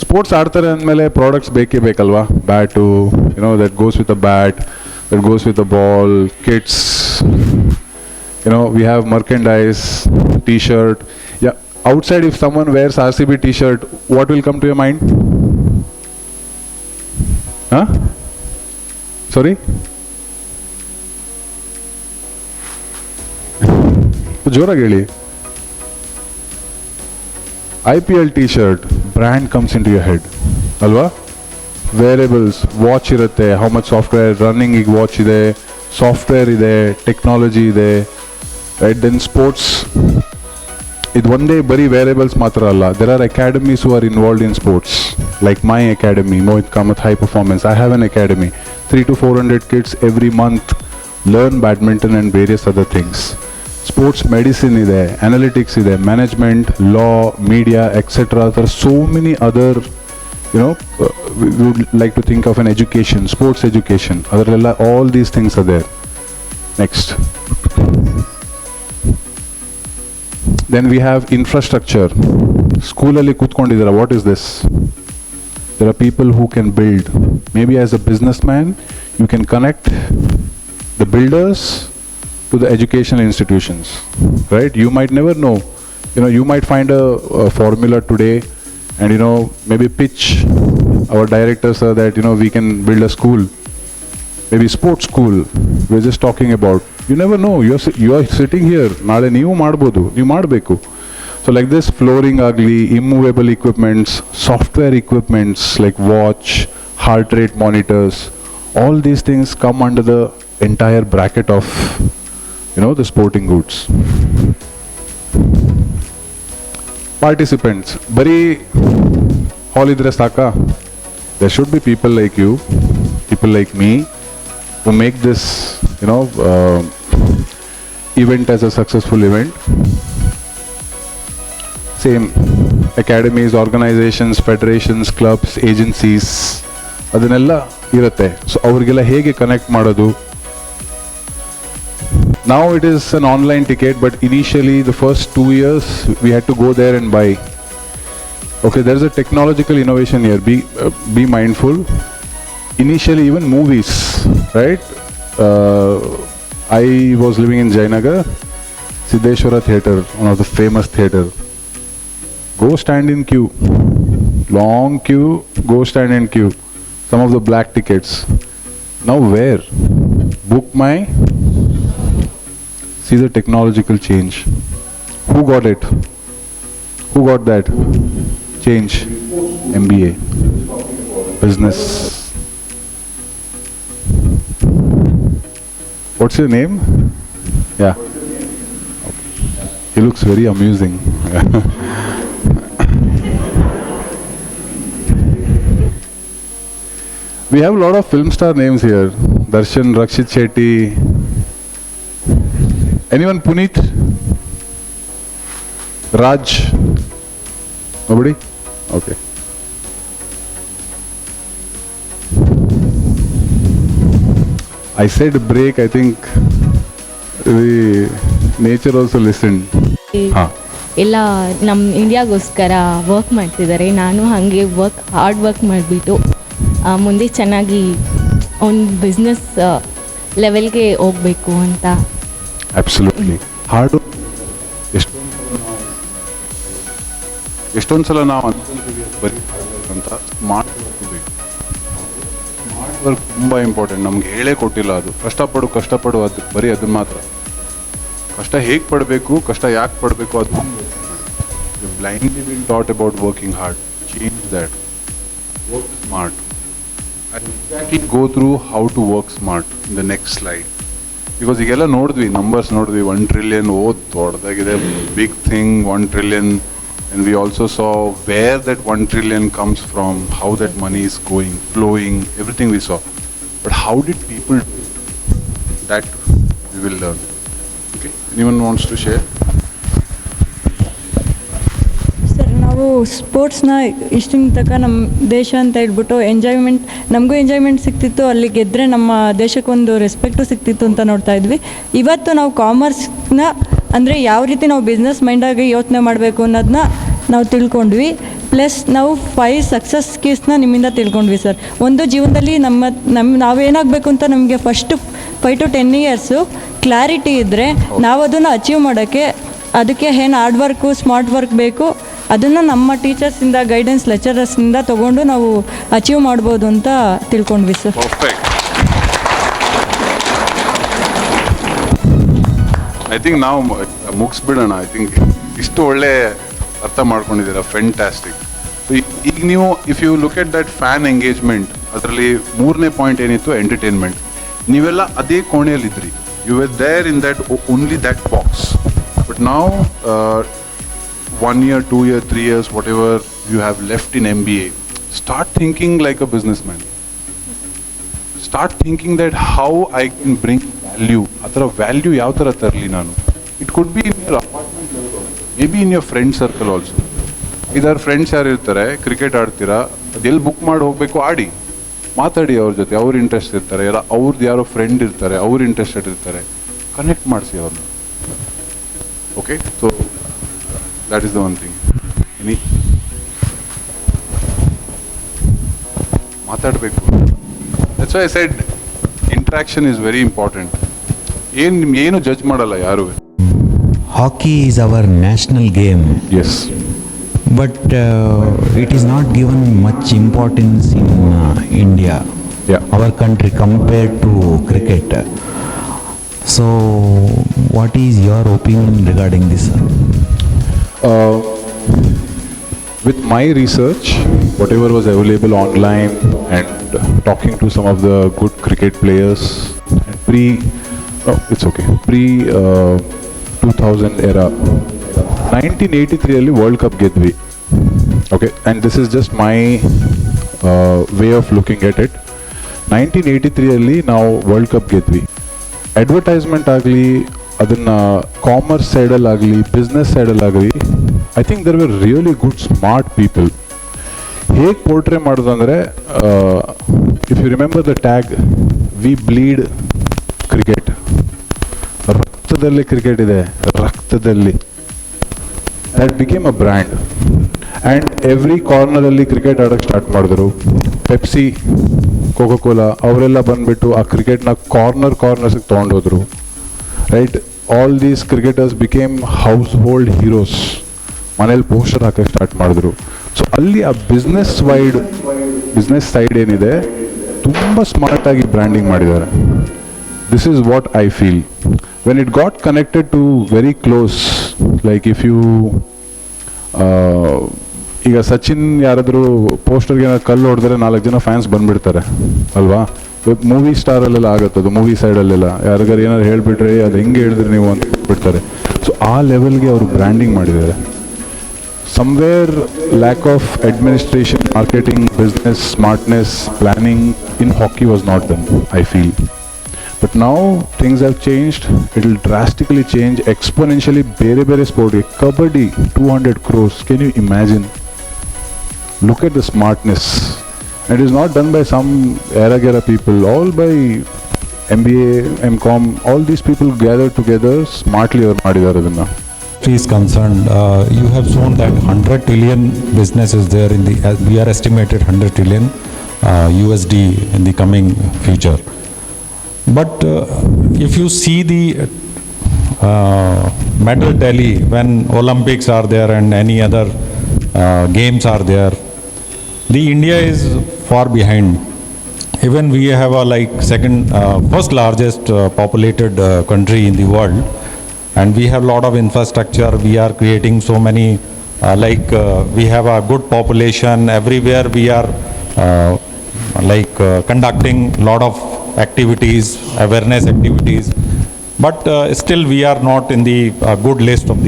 Sports ಆಡ್ತಾರೆ ಅಂದಮೇಲೆ ಪ್ರಾಡಕ್ಟ್ಸ್ ಬೇಕೇ ಬೇಕಲ್ವಾ? Bat, that goes with a bat, that goes with a ball, kits, we have merchandise, t-shirt. Yeah, outside if someone wears RCB t-shirt, what will come to your mind? Huh? Sorry? ಜೋರಾಗಿ ಹೇಳಿ. IPL t-shirt, brand comes into your head, ಅಲ್ವಾ? Variables, watch ಇರುತ್ತೆ, how much software running, ಈಗ watch ಇದೆ, software ಇದೆ, technology ಇದೆ, right? Then sports, ಇದು ಒಂದೇ ಬರೀ ವೇರಿಯಬಲ್ಸ್ ಮಾತ್ರ ಅಲ್ಲ. There are academies who are involved in sports, like my academy, Mohit Kamath high performance. I have an academy. 300 to 400 kids every month learn badminton and various other things. Sports medicine ಇದೆ, analytics ಇದೆ, management, law, media, etcetera. There are so many other we would like to think of an education, sports education. Adarella all these things are there. Next. Then we have infrastructure. School alli kutkondidara, what is this? There are people who can build. Maybe as a businessman, you can connect the builders to the educational institutions, right? You might never know. You might find a formula today and, maybe pitch our directors that, we can build a school, maybe sports school. We're just talking about. You never know. You are sitting here. Naale neevu madbodu. Neevu madbeku. So like this, flooring ugly, immovable equipments, software equipments like watch, heart rate monitors, all these things come under the entire bracket of, the sporting goods. Participants, bari hall idre saka. There should be people like you, people like me, who make this, event as a successful event. Same academies, organizations, federations, clubs, agencies, ಅದನ್ನೆಲ್ಲ ಇರುತ್ತೆ. So ಅವ್ರಿಗೆಲ್ಲ ಹೇಗೆ connect ಮಾಡೋದು? Now it is an online ticket, but initially the first 2 years we had to go there and buy. Okay, there is a technological innovation here. Be mindful. Initially, even movies, right? I was living in Jayanagar, Siddheshwara Theatre, one of the famous theatre. Go stand in queue. Long queue, go stand in queue. Some of the black tickets. Now where? Book my. See the technological change. Who got it? Who got that change? MBA. Business. What's your name? Yeah. Okay. He looks very amusing. We have a lot of film star names here. Darshan, Rakshit Shetty. Anyone? Puneet? Raj? Nobody? Okay. I said break, I think the nature also listened. ಎಲ್ಲ ನಮ್ಮ ಇಂಡಿಯಾಗೋಸ್ಕರ work ಮಾಡ್ತಿದ್ದಾರೆ. ನಾನು ಹಾಗೆ hard work ಮಾಡಿಬಿಟ್ಟು ಮುಂದೆ ಚೆನ್ನಾಗಿ ಒಂದು business ಲೆವೆಲ್ಗೆ ಹೋಗಬೇಕು ಅಂತ. ಅಬ್ಸಲ್ಯೂಟ್ಲಿ. ಹಾರ್ಡ್ ಎಷ್ಟೊಂದು ಸಲ ನಾವು ಅನ್ಕೊಂತೀವಿ ಬರೀ ಅಂತ. ಸ್ಮಾರ್ಟ್ ವರ್ಕ್ ಬೇಕು. ಸ್ಮಾರ್ಟ್ ವರ್ಕ್ ತುಂಬ ಇಂಪಾರ್ಟೆಂಟ್. ನಮ್ಗೆ ಹೇಳೇ ಕೊಟ್ಟಿಲ್ಲ ಅದು. ಕಷ್ಟಪಡು ಅದು ಬರೀ ಅದನ್ನ ಮಾತ್ರ. ಕಷ್ಟ ಹೇಗೆ ಪಡಬೇಕು, ಕಷ್ಟ ಯಾಕೆ ಪಡಬೇಕು ಅದು blindly bin thought about working hard. Change that. Work smart. And exactly go through how to work smart in the next slide. Because ಈಗೆಲ್ಲ ನೋಡಿದ್ವಿ, ನಂಬರ್ಸ್ ನೋಡಿದ್ವಿ. 1 trillion ದೊಡ್ಡದಾಗಿದೆ, big thing. 1 trillion, and we also saw where that 1 trillion comes from, how that money is going, flowing, everything we saw. But how did people do it? That we will learn. Okay, anyone wants to share? ನಾವು ಸ್ಪೋರ್ಟ್ಸ್ನ ಇಷ್ಟಿನ ತನಕ ನಮ್ಮ ದೇಶ ಅಂತ ಹೇಳ್ಬಿಟ್ಟು enjoyment, ನಮಗೂ enjoyment ಸಿಗ್ತಿತ್ತು, ಅಲ್ಲಿ ಗೆದ್ದರೆ ನಮ್ಮ ದೇಶಕ್ಕೊಂದು ರೆಸ್ಪೆಕ್ಟು ಸಿಗ್ತಿತ್ತು ಅಂತ ನೋಡ್ತಾ ಇದ್ವಿ. ಇವತ್ತು ನಾವು ಕಾಮರ್ಸ್ನ ಅಂದರೆ ಯಾವ ರೀತಿ ನಾವು ಬಿಸ್ನೆಸ್ ಮೈಂಡಾಗಿ ಯೋಚನೆ ಮಾಡಬೇಕು ಅನ್ನೋದನ್ನ ನಾವು ತಿಳ್ಕೊಂಡ್ವಿ. ಪ್ಲಸ್ ನಾವು 5 ಸಕ್ಸಸ್ ಕೀಸ್ನ ನಿಮ್ಮಿಂದ ತಿಳ್ಕೊಂಡ್ವಿ ಸರ್. ಒಂದು ಜೀವನದಲ್ಲಿ ನಾವೇನಾಗಬೇಕು ಅಂತ ನಮಗೆ ಫಸ್ಟ್ 5 to 10 ಇಯರ್ಸು ಕ್ಲಾರಿಟಿ ಇದ್ದರೆ ನಾವು ಅದನ್ನು ಅಚೀವ್ ಮಾಡೋಕ್ಕೆ ಅದಕ್ಕೆ ಏನು ಹಾರ್ಡ್ ವರ್ಕು, ಸ್ಮಾರ್ಟ್ ವರ್ಕ್ ಬೇಕು, ಅದನ್ನು ನಮ್ಮ ಟೀಚರ್ಸಿಂದ, ಗೈಡೆನ್ಸ್ ಲೆಕ್ಚರರ್ಸಿಂದ ತೊಗೊಂಡು ನಾವು ಅಚೀವ್ ಮಾಡ್ಬೋದು ಅಂತ ತಿಳ್ಕೊಂಡ್ವಿ ಸರ್. ಐ ಥಿಂಕ್ ನಾವು ಮುಗಿಸ್ಬಿಡೋಣ. ಐ ಥಿಂಕ್ ಇಷ್ಟು ಒಳ್ಳೆ ಅರ್ಥ ಮಾಡ್ಕೊಂಡಿದ್ದೀರಾ. ಫ್ಯಾಂಟಾಸ್ಟಿಕ್. ಈಗ ನೀವು if you look at that fan engagement, ಅದರಲ್ಲಿ 3ನೇ ಪಾಯಿಂಟ್ ಏನಿತ್ತು, ಎಂಟರ್ಟೈನ್ಮೆಂಟ್. ನೀವೆಲ್ಲ ಅದೇ ಕೋಣೆಯಲ್ಲಿದ್ರಿ. You were there in that only that box. But ನಾವು 1 year, 2 year, 3 years, whatever you have left in MBA, start thinking like a businessman. Start thinking that how I can bring value. Athara value yav tara tarli nanu. It could be in your apartment level, maybe in your friend circle also. Idar friends yaru irtare, cricket aadtira, adel book ಮಾಡಿ ಹೋಗಬೇಕು, ಆಡಿ ಮಾತಾಡಿ ಅವ್ರ ಜೊತೆ. ಅವ್ರ interest ಇರ್ತಾರೆ, ಅವ್ರದ್ದು ಯಾರೋ ಫ್ರೆಂಡ್ ಇರ್ತಾರೆ, ಅವ್ರ ಇಂಟ್ರೆಸ್ಟೆಡ್ ಇರ್ತಾರೆ, ಕನೆಕ್ಟ್ ಮಾಡಿಸಿ ಅವ್ರನ್ನ. Okay, so that is the one thing. Any? ಮಾತಾಡಬೇಕು. That's why I said interaction is very important. ಏನು ಜಡ್ಜ್ ಮಾಡಲ್ಲ ಯಾರು. Hockey is our national game, yes, but it is not given much importance in India, our country, compared to cricket. So, what is your opinion regarding this, sir? With my research, whatever was available online and talking to some of the good cricket players, pre 2000 era, 1983 ಅಲ್ಲಿ world cup ಗೆದ್ವಿ. Okay, and this is just my way of looking at it. 1983 ಅಲ್ಲಿ ನಾವು world cup ಗೆದ್ವಿ. Advertisement ಆಗಲಿ, ಅದನ್ನು commerce ಸೈಡಲ್ಲಾಗಲಿ, business ಸೈಡಲ್ಲಾಗಲಿ, I think there were really good smart people. ಹೇಗೆ ಪೋರ್ಟ್ರೇ ಮಾಡೋದು ಅಂದರೆ, if you remember the tag we bleed cricket, ರಕ್ತದಲ್ಲಿ ಕ್ರಿಕೆಟ್ ಇದೆ, ರಕ್ತದಲ್ಲಿ. That became a brand. And every ಕಾರ್ನರಲ್ಲಿ ಕ್ರಿಕೆಟ್ ಆಡೋಕ್ಕೆ ಸ್ಟಾರ್ಟ್ ಮಾಡಿದ್ರು. ಪೆಪ್ಸಿ, ಕೋಕೋ ಕೋಲಾ ಅವರೆಲ್ಲ ಬಂದುಬಿಟ್ಟು ಆ ಕ್ರಿಕೆಟ್ನ ಕಾರ್ನರ್ಸ್ಗೆ ತೊಗೊಂಡೋದ್ರು. Right, all these cricketers became household heroes. ಮನೇಲಿ ಪೋಸ್ಟರ್ ಹಾಕೋಕ್ಕೆ ಸ್ಟಾರ್ಟ್ ಮಾಡಿದ್ರು. ಸೊ ಅಲ್ಲಿ ಆ ಬಿಸ್ನೆಸ್ ಸೈಡ್ ಏನಿದೆ, ತುಂಬ ಸ್ಮಾರ್ಟಾಗಿ ಬ್ರ್ಯಾಂಡಿಂಗ್ ಮಾಡಿದ್ದಾರೆ. This is what I feel. When it got connected to very close, like if you ಈಗ ಸಚಿನ್ ಯಾರಾದರೂ ಪೋಸ್ಟರ್ಗೆ ಏನಾದ್ರು ಕಲ್ಲು ಹೊಡೆದ್ರೆ 4 ಜನ ಫ್ಯಾನ್ಸ್ ಬಂದುಬಿಡ್ತಾರೆ ಅಲ್ವಾ. ಮೂವಿ ಸ್ಟಾರಲ್ಲೆಲ್ಲ ಆಗುತ್ತದು, ಮೂವಿ ಸೈಡಲ್ಲೆಲ್ಲ ಯಾರಿಗಾರು ಏನಾದ್ರು ಹೇಳಿಬಿಟ್ರೆ ಅದು ಹೆಂಗೆ ಹೇಳಿದ್ರಿ ನೀವು ಅಂತ ಬಿಡ್ತಾರೆ. ಸೊ ಆ ಲೆವೆಲ್ಗೆ ಅವರು ಬ್ರ್ಯಾಂಡಿಂಗ್ ಮಾಡಿದ್ದಾರೆ. somewhere lack of administration, marketing, business, smartness, planning in hockey was not done, I feel. But now things have changed. It will drastically change exponentially. Bere sport, kabaddi 200 crores, can you imagine? Look at the smartness. It is not done by some era people, all by MBA, MCOM, all these people gathered together smartly or madidare adanna. Is concerned, you have shown that 100 trillion business is there in the, we are estimated 100 trillion USD in the coming future. But if you see the medal tally when Olympics are there and any other games are there, the India is far behind. Even we have a first largest populated country in the world. And we have a lot of infrastructure. We are creating so many, we have a good population. Everywhere we are conducting a lot of activities, awareness activities. But still we are not in the good list of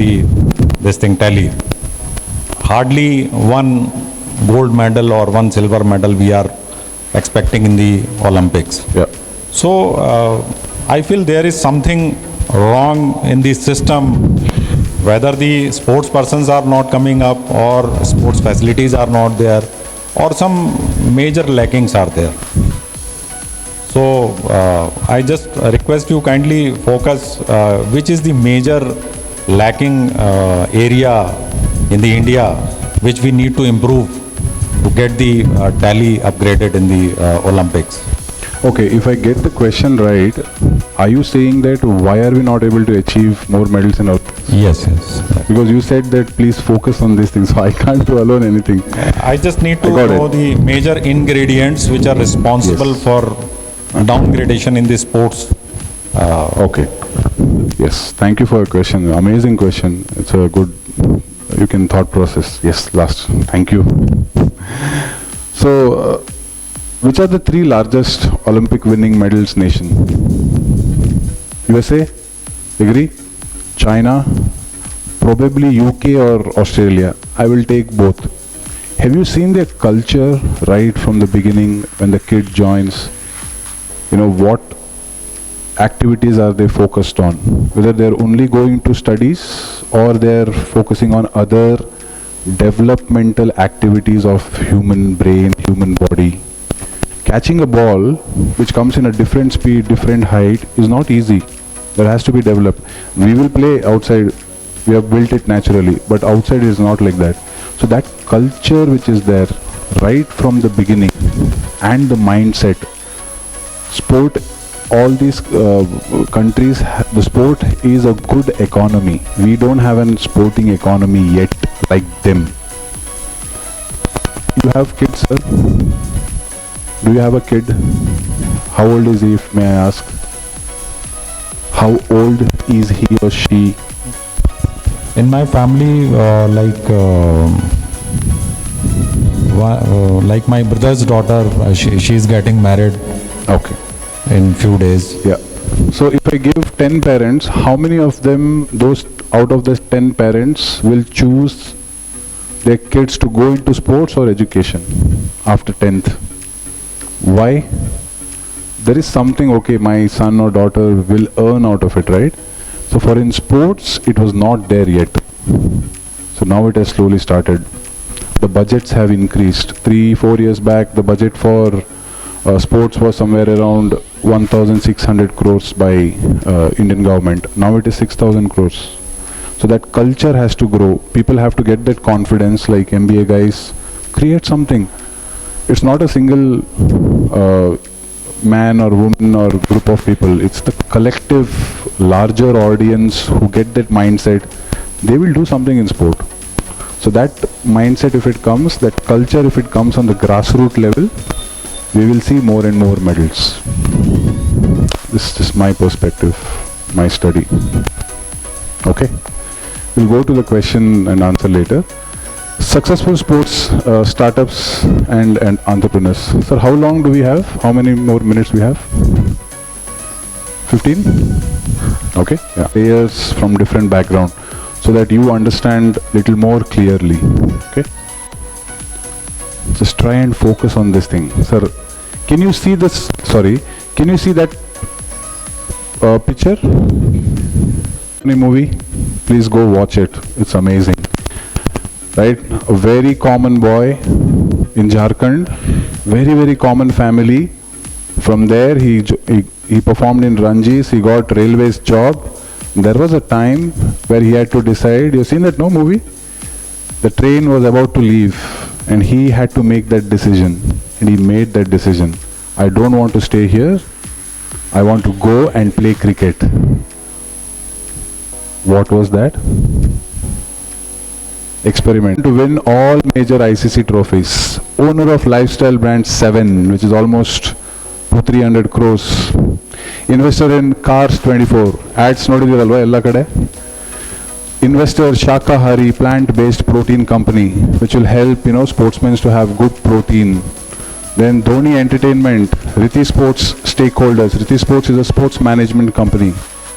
this thing tally. Hardly one gold medal or one silver medal we are expecting in the Olympics. Yeah. So I feel there is something wrong in the system, whether the sports persons are not coming up or sports facilities are not there or some major lackings are there. So I just request you kindly focus which is the major lacking area in the India which we need to improve to get the tally upgraded in the Olympics. Okay, if I get the question right, are you saying that why are we not able to achieve more medals in our... Yes. Because you said that please focus on these things, so I can't do alone anything. I just need to know the major ingredients which are responsible for downgradation in the sports. Okay. Yes, thank you for your question. Amazing question. It's a good, you can thought process. Yes, last. Thank you. So, which are the 3 largest Olympic winning medals nation? USA? Agree? China? Probably UK or Australia. I will take both. Have you seen their culture right from the beginning when the kid joins? You know, what activities are they focused on? Whether they're only going to studies or they're focusing on other developmental activities of human brain, human body. Catching a ball which comes in a different speed, different height is not easy. That has to be developed. We will play outside, we have built it naturally, but outside is not like that. So that culture which is there right from the beginning and the mindset. Sport, all these countries, the sport is a good economy. We don't have a sporting economy yet like them. You have kids, sir? Do you have a kid? How old is he, if may I ask? How old is he or she? In my family, like my brother's daughter, she's getting married Okay. in few days. Yeah. So if I give 10 parents, how many of them, those out of the 10 parents, will choose their kids to go into sports or education after 10th? Why? There is something, okay, my son or daughter will earn out of it, right? So for in sports, it was not there yet. So now it has slowly started. The budgets have increased. 3-4 years back, the budget for sports was somewhere around 1,600 crores by Indian government. Now it is 6,000 crores. So that culture has to grow. People have to get that confidence, like MBA guys, create something. It's not a single man or woman or group of people. It's the collective, larger audience who get that mindset. They will do something in sport. So that mindset, if it comes, that culture, if it comes on the grassroots level, we will see more and more medals. This is just my perspective, my study. Okay. We'll go to the question and answer later. Successful sports startups and entrepreneurs. Sir, how long do we have? How many more minutes we have? 15? Okay. Yeah. Players from different background, so that you understand little more clearly. Okay. Just try and focus on this thing. Sir, can you see this? Sorry, can you see that picture? Any movie? Please go watch it. It's amazing. Right? A very common boy in Jharkhand, very, very common family. From there, he performed in Ranjis, he got railways job. There was a time where he had to decide. You've seen that, no, movie? The train was about to leave and he had to make that decision. And he made that decision. I don't want to stay here. I want to go and play cricket. What was that? Experiment. To win all major ICC trophies. Owner of lifestyle brand 7, which is almost 200-300 crores. Investor in Cars 24. Ads nodidiralva ella kade. Investor Shakahari, plant-based protein company, which will help, sportsmen to have good protein. Then Dhoni Entertainment, Riti Sports stakeholders. Riti Sports is a sports management company.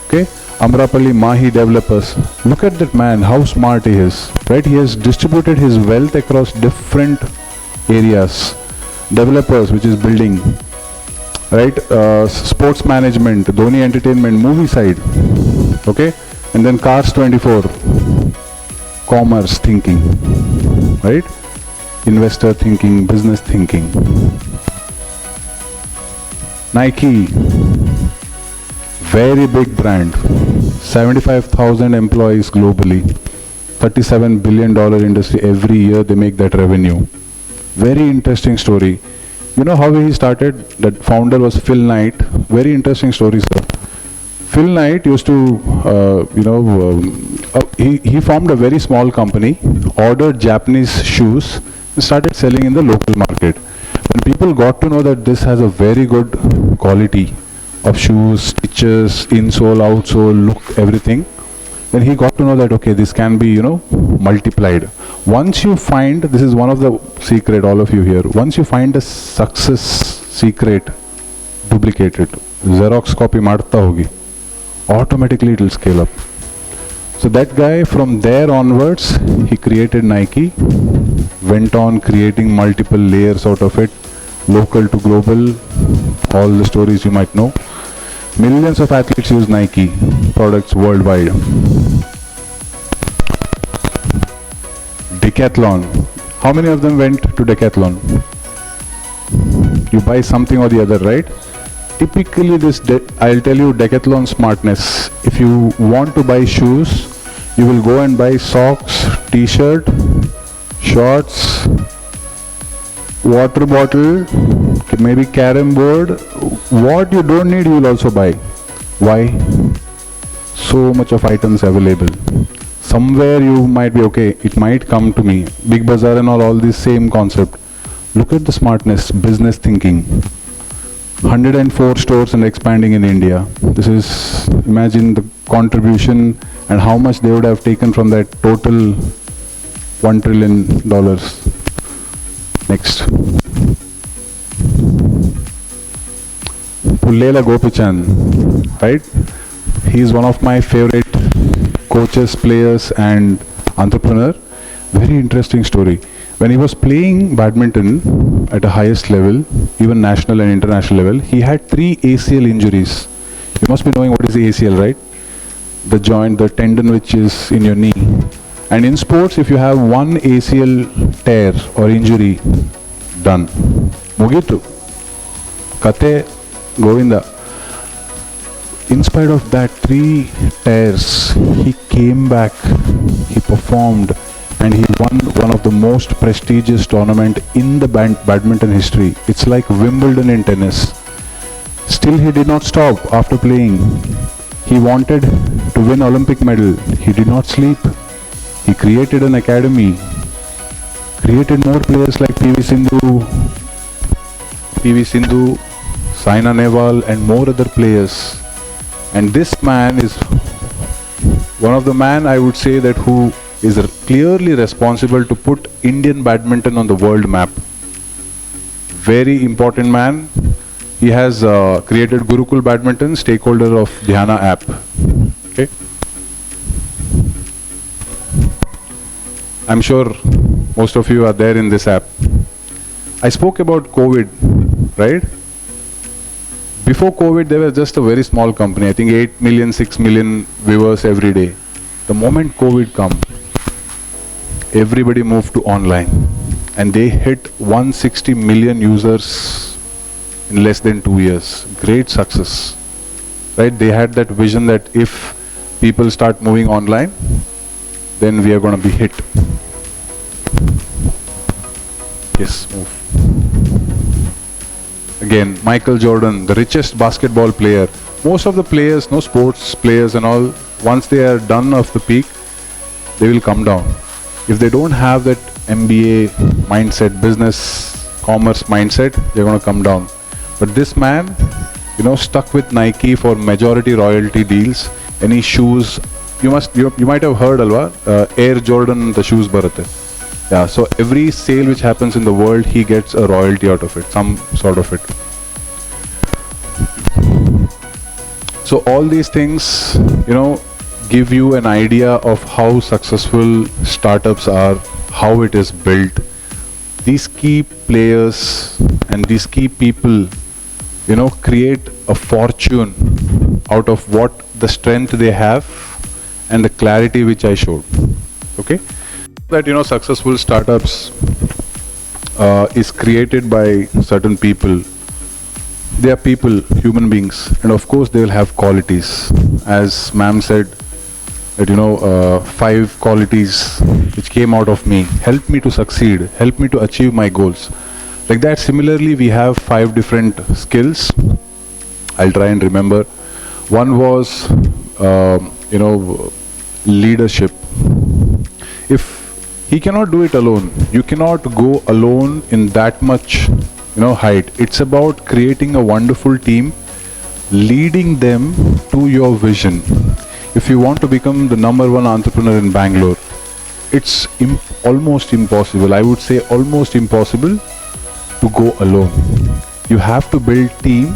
Okay. Amrapalli Mahi developers. Look at that man, how smart he is. Right? He has distributed his wealth across different areas. Developers, which is building. Right? Sports management, Dhoni Entertainment, movie side. Okay? And then Cars 24. Commerce thinking. Right? Investor thinking, business thinking. Nike. Very big brand. 75,000 employees globally. $37 billion industry. Every year they make that revenue. Very interesting story. You know how he started? That founder was Phil Knight. Very interesting story, sir. Phil Knight used to, he formed a very small company, ordered Japanese shoes, and started selling in the local market. When people got to know that this has a very good quality of shoes, stitches, insole, outsole, look, everything, then he got to know that, okay, this can be, multiplied. Once you find, this is one of the secret, all of you here, once you find a success secret, duplicate it. Xerox copy marta hogi. Automatically it will scale up. So that guy, from there onwards, he created Nike, went on creating multiple layers out of it, local to global, all the stories you might know. Millions of athletes use Nike products worldwide. Decathlon. How many of them went to Decathlon? You buy something or the other, right? Typically I'll tell you Decathlon smartness. If you want to buy shoes, you will go and buy socks, t-shirt, shorts, water bottle, maybe carom board. What you don't need, you will also buy. Why? So much of items available. Somewhere you might be okay, it might come to me. Big Bazaar and all this same concept. Look at the smartness, business thinking. 104 stores and expanding in India. This is, imagine the contribution and how much they would have taken from that total $1 trillion. Next. Pullela Gopichan, right? He is one of my favorite coaches, players and entrepreneur. Very interesting story. When he was playing badminton at the highest level, even national and international level, he had 3 ACL injuries. You must be knowing what is the ACL, right? The joint, the tendon which is in your knee. And in sports, if you have one ACL tear or injury, done. Mugitu. Kate Govinda. In spite of that 3 tears, he came back, he performed, and he won one of the most prestigious tournament in the badminton history. It's like Wimbledon in tennis. Still he did not stop after playing. He wanted to win Olympic medal. He did not sleep. He created an academy, created more players like PV Sindhu, Saina Nehwal and more other players. And this man is one of the man, I would say, that who is clearly responsible to put Indian badminton on the world map. Very important man. He has created Gurukul Badminton, stakeholder of Dhyana app. Okay. I'm sure most of you are there in this app. I spoke about COVID, right? Before COVID, they were just a very small company. I think 8 million, 6 million viewers every day. The moment COVID come, everybody moved to online. And they hit 160 million users in less than 2 years. Great success. Right? They had that vision that if people start moving online, then we are going to be hit. Yes, move. Again, Michael Jordan, the richest basketball player. Most of the players, no sports players and all, once they are done of the peak, they will come down. If they don't have that MBA mindset, business, commerce mindset, they're going to come down. But this man, stuck with Nike for majority royalty deals. Any shoes, you might have heard, Alva, Air Jordan, the shoes baratte. Yeah, so every sale which happens in the world, he gets a royalty out of it, some sort of it. So all these things, give you an idea of how successful startups are, how it is built. These key players and these key people, create a fortune out of what the strength they have and the clarity which I showed. Okay? That successful startups is created by certain people. They are people, human beings, and of course they will have qualities. As ma'am said, that 5 qualities which came out of me help me to succeed, help me to achieve my goals. Like that, similarly, we have 5 different skills. I'll try and remember. One was, leadership. If he cannot do it alone, you cannot go alone in that much, height. It's about creating a wonderful team, leading them to your vision. If you want to become the #1 entrepreneur in Bangalore, it's almost impossible. I would say almost impossible to go alone. You have to build team,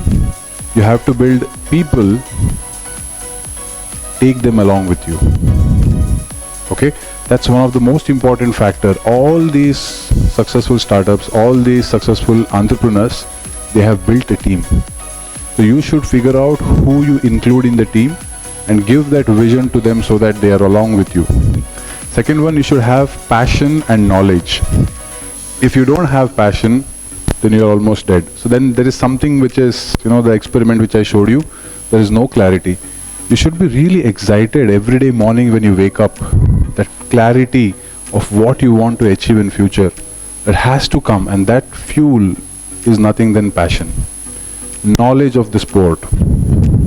you have to build people, take them along with you. Okay, that's one of the most important factor. All these successful startups, all these successful entrepreneurs, they have built a team. So you should figure out who you include in the team and give that vision to them so that they are along with you. Second one, you should have passion and knowledge. If you don't have passion, then you're almost dead. So then there is something which is, the experiment which I showed you, there is no clarity. You should be really excited every day morning when you wake up. That clarity of what you want to achieve in future, that has to come, and that fuel is nothing than passion. Knowledge of the sport.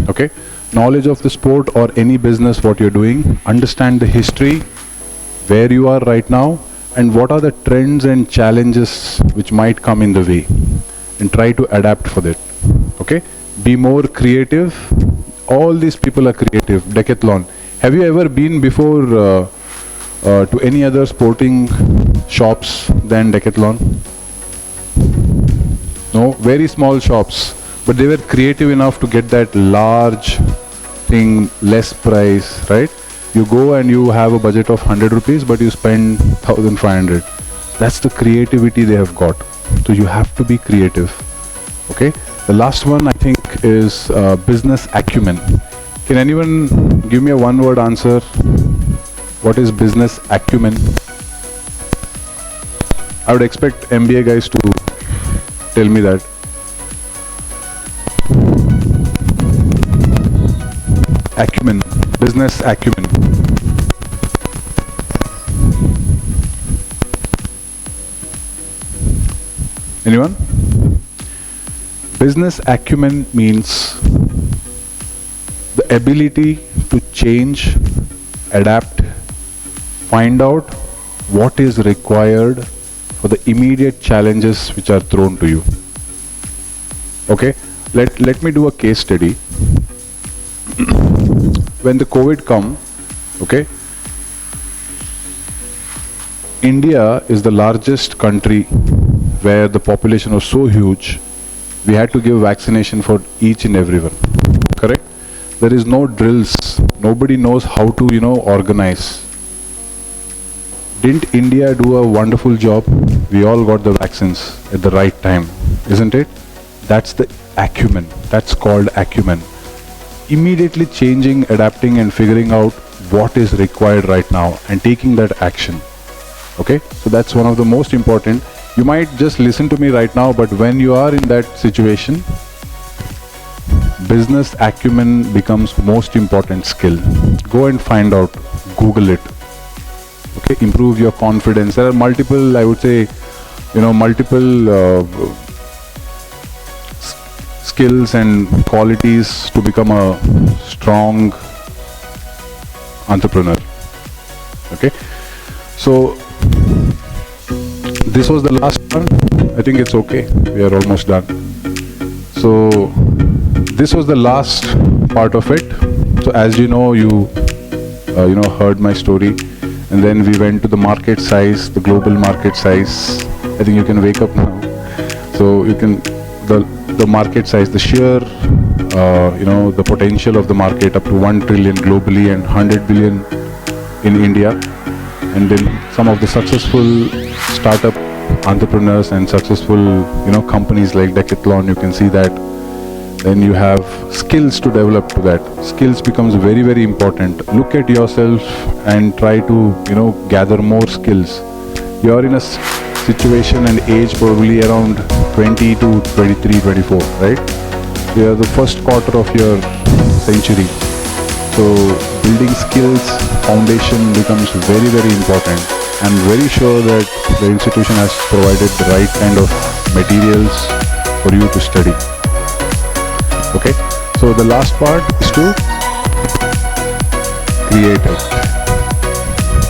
Okay? Knowledge of the sport or any business what you're doing, understand the history, where you are right now, and what are the trends and challenges which might come in the way, and try to adapt for that. Okay? Be more creative. All these people are creative. Decathlon. Have you ever been before to any other sporting shops than Decathlon? No, very small shops, but they were creative enough to get that large thing, less price, right? You go and you have a budget of 100 rupees, but you spend 1,500. That's the creativity they have got. So you have to be creative. Okay? The last one I think is business acumen. Can anyone give me a one-word answer? What is business acumen? I would expect MBA guys to tell me that. Acumen, business acumen. Anyone? Business acumen means the ability to change, adapt, find out what is required for the immediate challenges which are thrown to you. Okay, let me do a case study. When the COVID come, okay, India is the largest country where the population was so huge, we had to give vaccination for each and everyone. Correct? There is no drills. Nobody knows how to, organize. Didn't India do a wonderful job? We all got the vaccines at the right time, isn't it? That's the acumen. That's called acumen. Immediately changing, adapting and figuring out what is required right now and taking that action. Okay? So that's one of the most important. You might just listen to me right now, but when you are in that situation, business acumen becomes most important skill. Go and find out, Google it. Okay, improve your confidence. There are multiple, I would say, multiple skills and qualities to become a strong entrepreneur. Okay, so this was the last one. I think it's okay. We are almost done. So this was the last part of it. So as you know, you heard my story, and then we went to the market size, the global market size. I think you can wake up now. So you can the market size, the sheer the potential of the market up to 1 trillion globally and 100 billion in India. And then some of the successful startup entrepreneurs and successful companies like Decathlon, you can see that. Then you have skills to develop to that. Skills becomes very, very important. Look at yourself and try to gather more skills. You are in a situation and age probably around 20 to 23, 24, right? You are the first quarter of your century. So building skills, foundation becomes very, very important. I'm very sure that the institution has provided the right kind of materials for you to study. Okay, so the last part is to create it.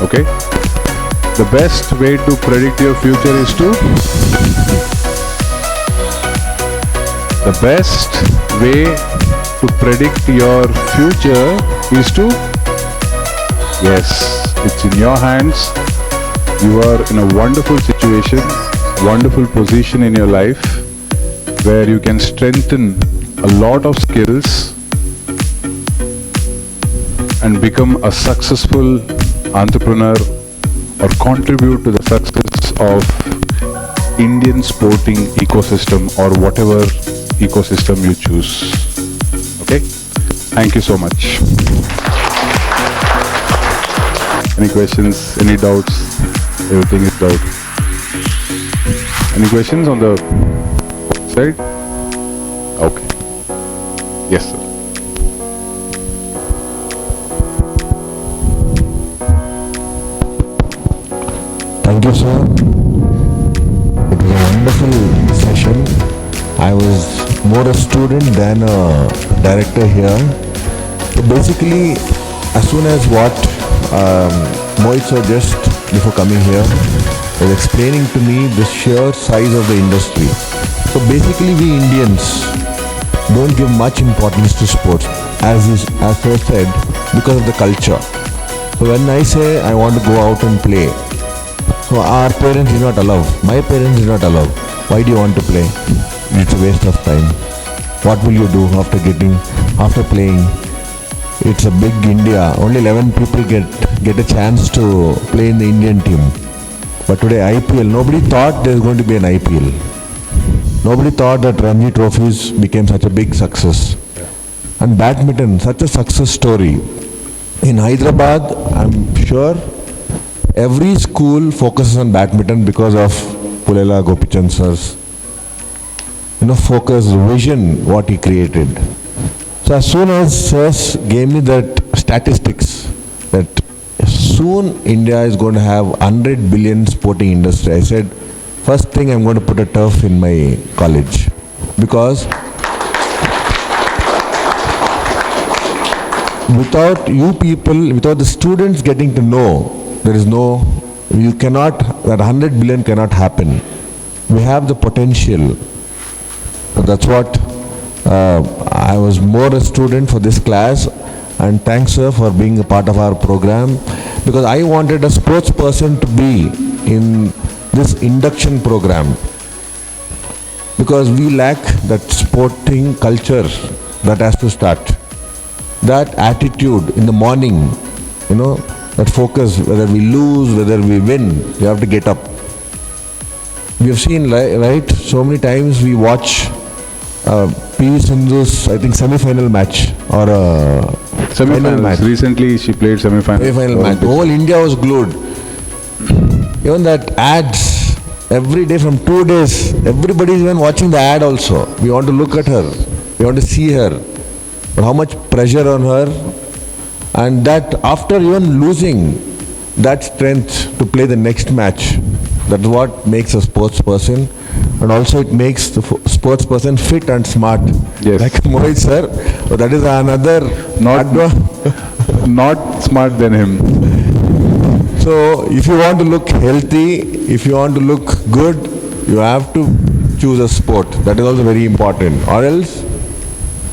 Okay, the best way to predict your future is to the best way to predict your future is to yes, it's in your hands. You are in a wonderful situation, wonderful position in your life where you can strengthen a lot of skills and become a successful entrepreneur or contribute to the success of Indian sporting ecosystem or whatever ecosystem you choose. Okay? Thank you so much. Any questions? Any doubts? Everything is doubt. Any questions on the side? Okay. Yes, sir. Thank you, sir. It was a wonderful session. I was more a student than a director here. So basically, as soon as what Mohit sir just before coming here was explaining to me the sheer size of the industry. So basically, we Indians don't give much importance to sports, as sir said, because of the culture. So when I say I want to go out and play, so our parents did not allow. My parents did not allow. Why do you want to play? It's a waste of time. What will you do after playing? It's a big India. Only 11 people get a chance to play in the Indian team. But today IPL, nobody thought there's going to be an IPL. Nobody thought that Ranji trophies became such a big success. And badminton, such a success story. In Hyderabad, I'm sure every school focuses on badminton because of Pulela Gopichand sir's focus, vision, what he created. So as soon as sirs gave me that statistics, that soon India is going to have 100 billion sporting industry, I said, first thing I'm going to put a turf in my college. Because without you people, without the students getting to know, that 100 billion cannot happen. We have the potential. So that's what I was more a student for this class, and thanks sir for being a part of our program, because I wanted a sports person to be in this induction program, because we lack that sporting culture that has to start. That attitude in the morning, that focus, whether we lose, whether we win, you have to get up. We have seen, right, so many times we watch PV Sindhu's, I think, semi-final match or final match. Recently she played semi-final. Semi-final match. The whole India was glued. Even that ads, every day from 2 days, everybody is even watching the ad also. We want to look at her. We want to see her. But how much pressure on her, and that after even losing, that strength to play the next match, that's what makes a sports person, and also it makes the sports person fit and smart. Yes. Like Mohit sir, that is another not smart than him. So if you want to look healthy, if you want to look good, you have to choose a sport. That is also very important. Or else,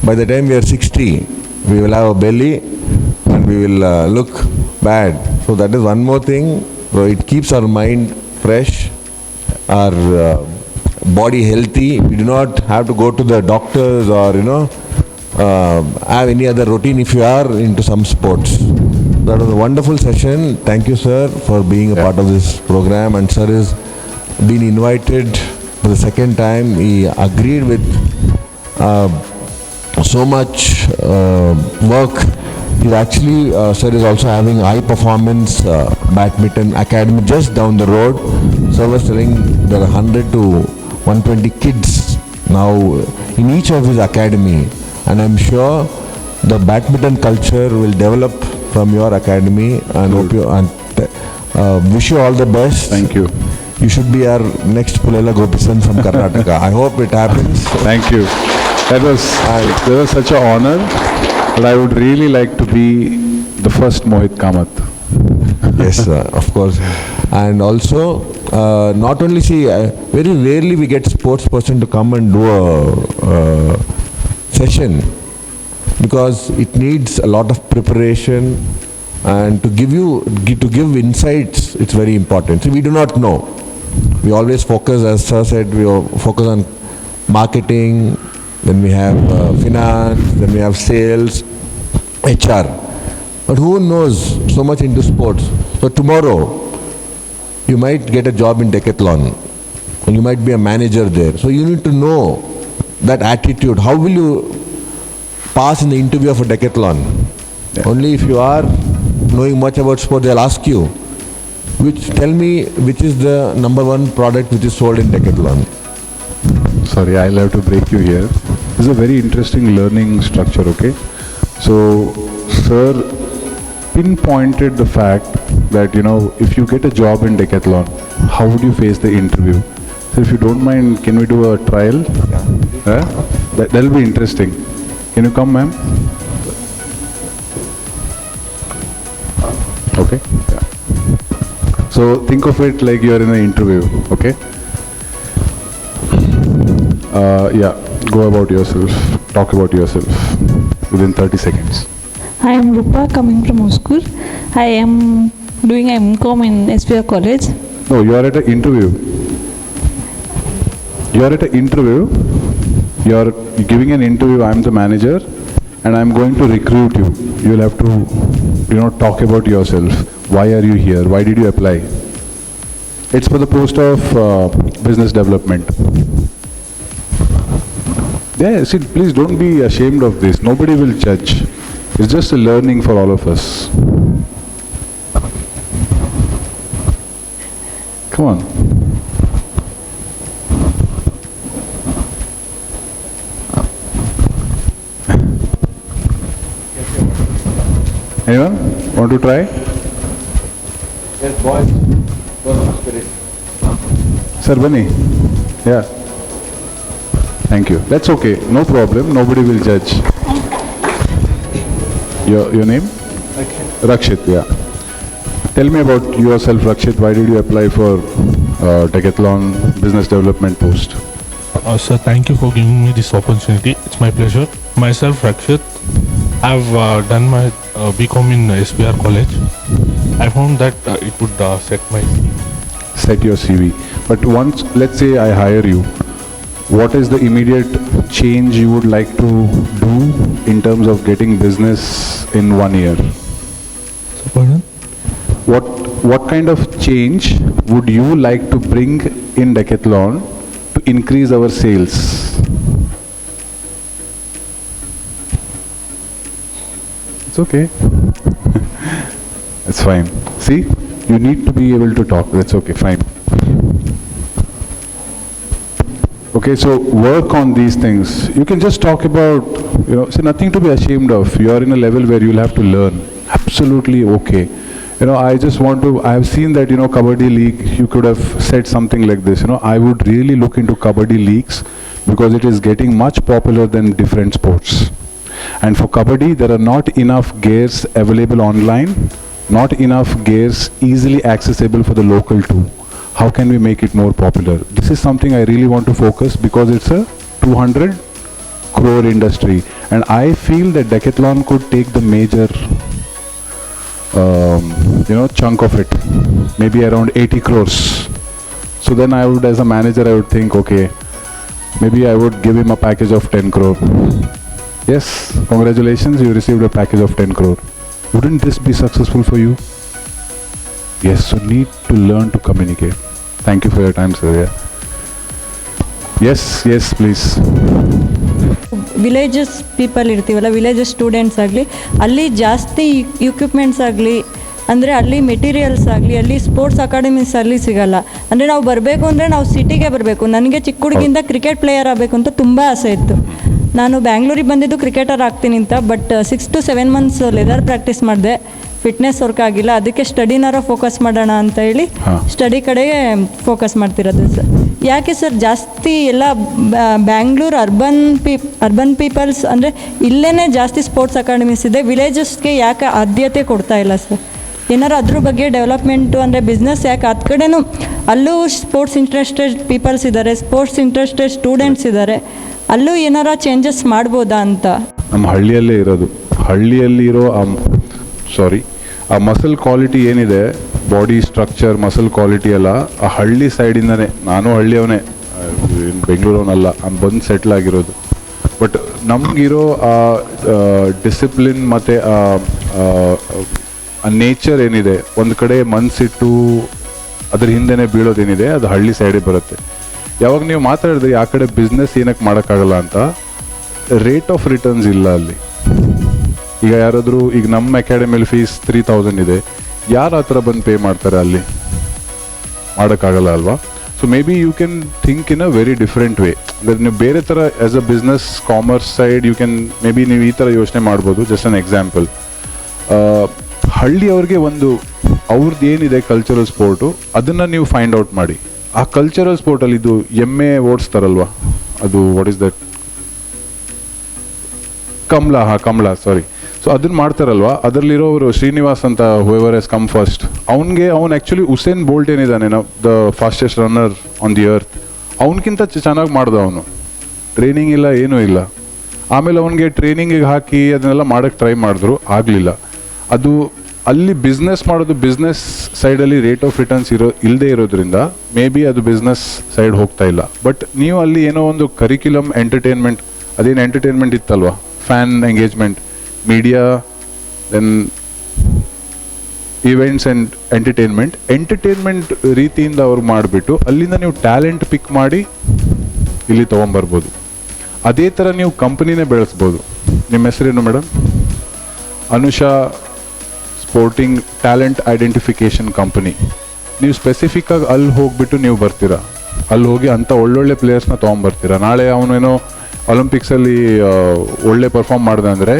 by the time we are 60, we will have a belly and we will look bad. So that is one more thing. So it keeps our mind fresh, our body healthy. We do not have to go to the doctors or have any other routine if you are into some sports. That was a wonderful session. Thank you, sir, for being a part of this program. And sir has been invited for the second time. He agreed with so much work. He's actually, sir is also having high performance badminton academy just down the road. Sir was telling there are 100 to 120 kids now in each of his academy. And I'm sure the badminton culture will develop from your academy, and hope you and wish you all the best. Thank you. You should be our next Pulela Gopichand from Karnataka. I hope it happens. Thank you. That was such an honor. But I would really like to be the first Mohit Kamath. Yes, of course. And also, not only very rarely we get sports person to come and do a session, because it needs a lot of preparation, and to give insights, it's very important. So we do not know. We always focus, as sir said, we focus on marketing, then we have finance, then we have sales, HR. But who knows so much into sports? So tomorrow, you might get a job in Decathlon, and you might be a manager there. So you need to know that attitude. How will you pass in the interview of a Decathlon? Yeah. Only if you are knowing much about sport, they'll ask you, tell me which is the number one product which is sold in Decathlon. Sorry, I'll have to break you here. This is a very interesting learning structure, okay? So, sir pinpointed the fact that, if you get a job in Decathlon, how would you face the interview? So if you don't mind, can we do a trial? That'll be interesting. Can you come, ma'am? Okay. Yeah. So think of it like you are in an interview. Okay. Yeah. Go about yourself. Talk about yourself within 30 seconds. I am Rupa, coming from Moscow. I am doing MCOM in SPR College. No, you are at an interview. You are at an interview. You are giving an interview. I am the manager, and I am going to recruit you. You will have to, talk about yourself. Why are you here? Why did you apply? It's for the post of business development. Yeah, see, please don't be ashamed of this. Nobody will judge. It's just a learning for all of us. Come on. Anyone want to try? Yes, boys. Sir, Bani. Yeah. Thank you. That's okay. No problem. Nobody will judge. Your name? Rakshit. Yeah. Tell me about yourself, Rakshit. Why did you apply for Decathlon business development post? Sir, thank you for giving me this opportunity. It's my pleasure. Myself, Rakshit. I've done my BCOM in SPR College. I found that it would set your CV. But once, let's say I hire you, what is the immediate change you would like to do in terms of getting business in 1 year? So, pardon? What kind of change would you like to bring in Decathlon to increase our sales? It's okay. That's fine. See, you need to be able to talk. That's okay, fine. Okay, so work on these things. You can just talk about, see, nothing to be ashamed of. You are in a level where you'll have to learn. Absolutely okay. I have seen that, Kabaddi League, you could have said something like this, I would really look into Kabaddi leagues because it is getting much popular than different sports. And for Kabaddi, there are not enough gears available online, not enough gears easily accessible for the local too. How can we make it more popular? This is something I really want to focus because it's a 200 crore industry. And I feel that Decathlon could take the major chunk of it, maybe around 80 crores. So then I would, as a manager, I would think, okay, maybe I would give him a package of 10 crore. Yes, congratulations, you received a package of 10 crore. Wouldn't this be successful for you? Yes, so need to learn to communicate. Thank you for your time, sir. Yeah. Yes, please. Villages people ಇರ್ತೀವಲ್ಲ, villages students ಆಗಲಿ, ಅಲ್ಲಿ ಜಾಸ್ತಿ equipments ಆಗಲಿ, ಅಂದರೆ ಅಲ್ಲಿ materials ಆಗಲಿ, ಅಲ್ಲಿ sports academies ಆಗಲಿ ಸಿಗೋಲ್ಲ. ಅಂದರೆ ನಾವು ಬರಬೇಕು ಅಂದರೆ ನಾವು ಸಿಟಿಗೆ ಬರಬೇಕು. ನನಗೆ ಚಿಕ್ಕ ಹುಡುಗಿಂದ ಕ್ರಿಕೆಟ್ ಪ್ಲೇಯರ್ ಆಗಬೇಕು ಅಂತ ತುಂಬ ಆಸೆ ಇತ್ತು. ನಾನು ಬ್ಯಾಂಗ್ಳೂರಿಗೆ ಬಂದಿದ್ದು ಕ್ರಿಕೆಟರ್ ಆಗ್ತೀನಿ ಅಂತ. But 6 to 7 months leather practice ಮಾಡಿದೆ. ಫಿಟ್ನೆಸ್ ವರ್ಕ್ ಆಗಿಲ್ಲ. ಅದಕ್ಕೆ ಸ್ಟಡಿನಾರ ಫೋಕಸ್ ಮಾಡೋಣ ಅಂತ ಹೇಳಿ ಸ್ಟಡಿ ಕಡೆಗೆ ಫೋಕಸ್ ಮಾಡ್ತಿರೋದು ಸರ್. ಯಾಕೆ ಸರ್ ಜಾಸ್ತಿ ಎಲ್ಲ ಬ್ಯಾಂಗ್ಳೂರು ಅರ್ಬನ್ ಪೀಪಲ್ಸ್ ಅಂದರೆ ಇಲ್ಲೇ ಜಾಸ್ತಿ ಸ್ಪೋರ್ಟ್ಸ್ ಅಕಾಡೆಮೀಸ್ ಇದೆ, ವಿಲೇಜಸ್ಗೆ ಯಾಕೆ ಆದ್ಯತೆ ಕೊಡ್ತಾ ಇಲ್ಲ ಸರ್? ಏನಾರು ಅದ್ರ ಬಗ್ಗೆ ಡೆವಲಪ್ಮೆಂಟು ಅಂದರೆ ಬಿಸ್ನೆಸ್ ಯಾಕೆ ಆ ಕಡೆನೂ ಅಲ್ಲೂ ಸ್ಪೋರ್ಟ್ಸ್ ಇಂಟ್ರೆಸ್ಟೆಡ್ ಪೀಪಲ್ಸ್ ಇದ್ದಾರೆ, ಸ್ಪೋರ್ಟ್ಸ್ ಇಂಟ್ರೆಸ್ಟೆಡ್ ಸ್ಟೂಡೆಂಟ್ಸ್ ಇದ್ದಾರೆ, ಅಲ್ಲೂ ಏನಾರ ಚೇಂಜಸ್ ಮಾಡ್ಬೋದಾ ಅಂತ. ನಮ್ಮ ಹಳ್ಳಿಯಲ್ಲೇ ಇರೋದು, ಹಳ್ಳಿಯಲ್ಲಿರೋ ಆ ಮಸಲ್ ಕ್ವಾಲಿಟಿ ಏನಿದೆ, ಬಾಡಿ ಸ್ಟ್ರಕ್ಚರ್ ಮಸಲ್ ಕ್ವಾಲಿಟಿ ಎಲ್ಲ ಆ ಹಳ್ಳಿ ಸೈಡಿಂದನೇ. ನಾನು ಹಳ್ಳಿಯವನೇ, ಬೆಂಗಳೂರವನಲ್ಲ, ಬಂದು ಸೆಟ್ಲ್ ಆಗಿರೋದು. ಬಟ್ ನಮಗಿರೋ ಆ ಡಿಸಿಪ್ಲಿನ್ ಮತ್ತು ಆ ನೇಚರ್ ಏನಿದೆ, ಒಂದು ಕಡೆ ಮನಸ್ಸಿಟ್ಟು ಅದ್ರ ಹಿಂದೆನೇ ಬೀಳೋದೇನಿದೆ, ಅದು ಹಳ್ಳಿ ಸೈಡೇ ಬರುತ್ತೆ. ಯಾವಾಗ ನೀವು ಮಾತಾಡಿದ್ರೆ ಆ ಕಡೆ ಬಿಸ್ನೆಸ್ ಏನಕ್ಕೆ ಮಾಡೋಕ್ಕಾಗಲ್ಲ ಅಂತ, ರೇಟ್ ಆಫ್ ರಿಟರ್ನ್ಸ್ ಇಲ್ಲ ಅಲ್ಲಿ. ಈಗ ಯಾರಾದರೂ, ಈಗ ನಮ್ಮ ಅಕಾಡೆಮಿಯಲ್ಲಿ ಫೀಸ್ 3000 ಇದೆ, ಯಾರು ಆ ಥರ ಬಂದು ಪೇ ಮಾಡ್ತಾರೆ? ಅಲ್ಲಿ ಮಾಡೋಕ್ಕಾಗಲ್ಲ ಅಲ್ವಾ? So maybe you can think in a very different way. ಅಂದರೆ ನೀವು ಬೇರೆ ಥರ as a business commerce side you can maybe ನೀವು ಈ ಥರ ಯೋಚನೆ ಮಾಡ್ಬೋದು. ಜಸ್ಟ್ ಅನ್ ಎಕ್ಸಾಂಪಲ್, ಹಳ್ಳಿಯವ್ರಿಗೆ ಒಂದು ಅವ್ರದ್ದು ಏನಿದೆ ಕಲ್ಚರಲ್ ಸ್ಪೋರ್ಟು, ಅದನ್ನು ನೀವು ಫೈಂಡ್ ಔಟ್ ಮಾಡಿ. ಆ ಕಲ್ಚರಲ್ ಸ್ಪೋರ್ಟಲ್ಲಿ ಇದು ಎಮ್ಮೆ ಓಡಿಸ್ತಾರಲ್ವಾ, ಅದು what is that, Kambala sorry. So ಅದನ್ನ ಮಾಡ್ತಾರಲ್ವಾ, ಅದರಲ್ಲಿರೋರು ಶ್ರೀನಿವಾಸ್ ಅಂತ ಹೂಎವರ್ ಎಸ್ ಕಮ್ ಫಸ್ಟ್, ಅವ್ನು ಆ್ಯಕ್ಚುಲಿ ಉಸೇನ್ ಬೋಲ್ಟ್ ಏನಿದ್ದಾನೆ the fastest runner on the earth, ಅವನಕ್ಕಿಂತ ಚೆನ್ನಾಗಿ ಮಾಡ್ದ ಅವನು. ಟ್ರೈನಿಂಗ್ ಇಲ್ಲ, ಏನೂ ಇಲ್ಲ. ಆಮೇಲೆ ಅವನಿಗೆ ಟ್ರೈನಿಂಗಿಗೆ ಹಾಕಿ ಅದನ್ನೆಲ್ಲ ಮಾಡೋಕ್ಕೆ ಟ್ರೈ ಮಾಡಿದ್ರು, ಆಗಲಿಲ್ಲ. ಅದು ಅಲ್ಲಿ ಬಿಸ್ನೆಸ್ ಮಾಡೋದು, ಬಿಸ್ನೆಸ್ ಸೈಡಲ್ಲಿ ರೇಟ್ ಆಫ್ ರಿಟರ್ನ್ಸ್ ಇಲ್ಲದೆ ಇರೋದ್ರಿಂದ ಮೇ ಬಿ ಅದು ಬಿಸ್ನೆಸ್ ಸೈಡ್ ಹೋಗ್ತಾ ಇಲ್ಲ. ಬಟ್ ನೀವು ಅಲ್ಲಿ ಏನೋ ಒಂದು ಕರಿಕ್ಯುಲಮ್ ಎಂಟರ್ಟೈನ್ಮೆಂಟ್, ಅದೇನು ಎಂಟರ್ಟೈನ್ಮೆಂಟ್ ಇತ್ತಲ್ವಾ, fan engagement, media, then events and entertainment ರೀತಿಯಿಂದ ಅವ್ರು ಮಾಡಿಬಿಟ್ಟು ಅಲ್ಲಿಂದ ನೀವು ಟ್ಯಾಲೆಂಟ್ ಪಿಕ್ ಮಾಡಿ ಇಲ್ಲಿ ತೊಗೊಂಬರ್ಬೋದು. ಅದೇ ಥರ ನೀವು ಕಂಪ್ನಿನೇ ಬೆಳೆಸ್ಬೋದು. ನಿಮ್ಮ ಹೆಸರೇನು madam? Anusha sporting talent identification company. ನೀವು ಸ್ಪೆಸಿಫಿಕ್ಕಾಗಿ ಅಲ್ಲಿ ಹೋಗ್ಬಿಟ್ಟು ನೀವು ಬರ್ತೀರಾ, ಅಲ್ಲಿ ಹೋಗಿ ಅಂಥ ಒಳ್ಳೊಳ್ಳೆ ಪ್ಲೇಯರ್ಸ್ನ ತೊಗೊಂಬರ್ತೀರಾ. ನಾಳೆ ಅವನೇನೋ ಒಲಿಂಪಿಕ್ಸಲ್ಲಿ ಒಳ್ಳೆ ಪರ್ಫಾರ್ಮ್ ಮಾಡಿದೆ ಅಂದರೆ,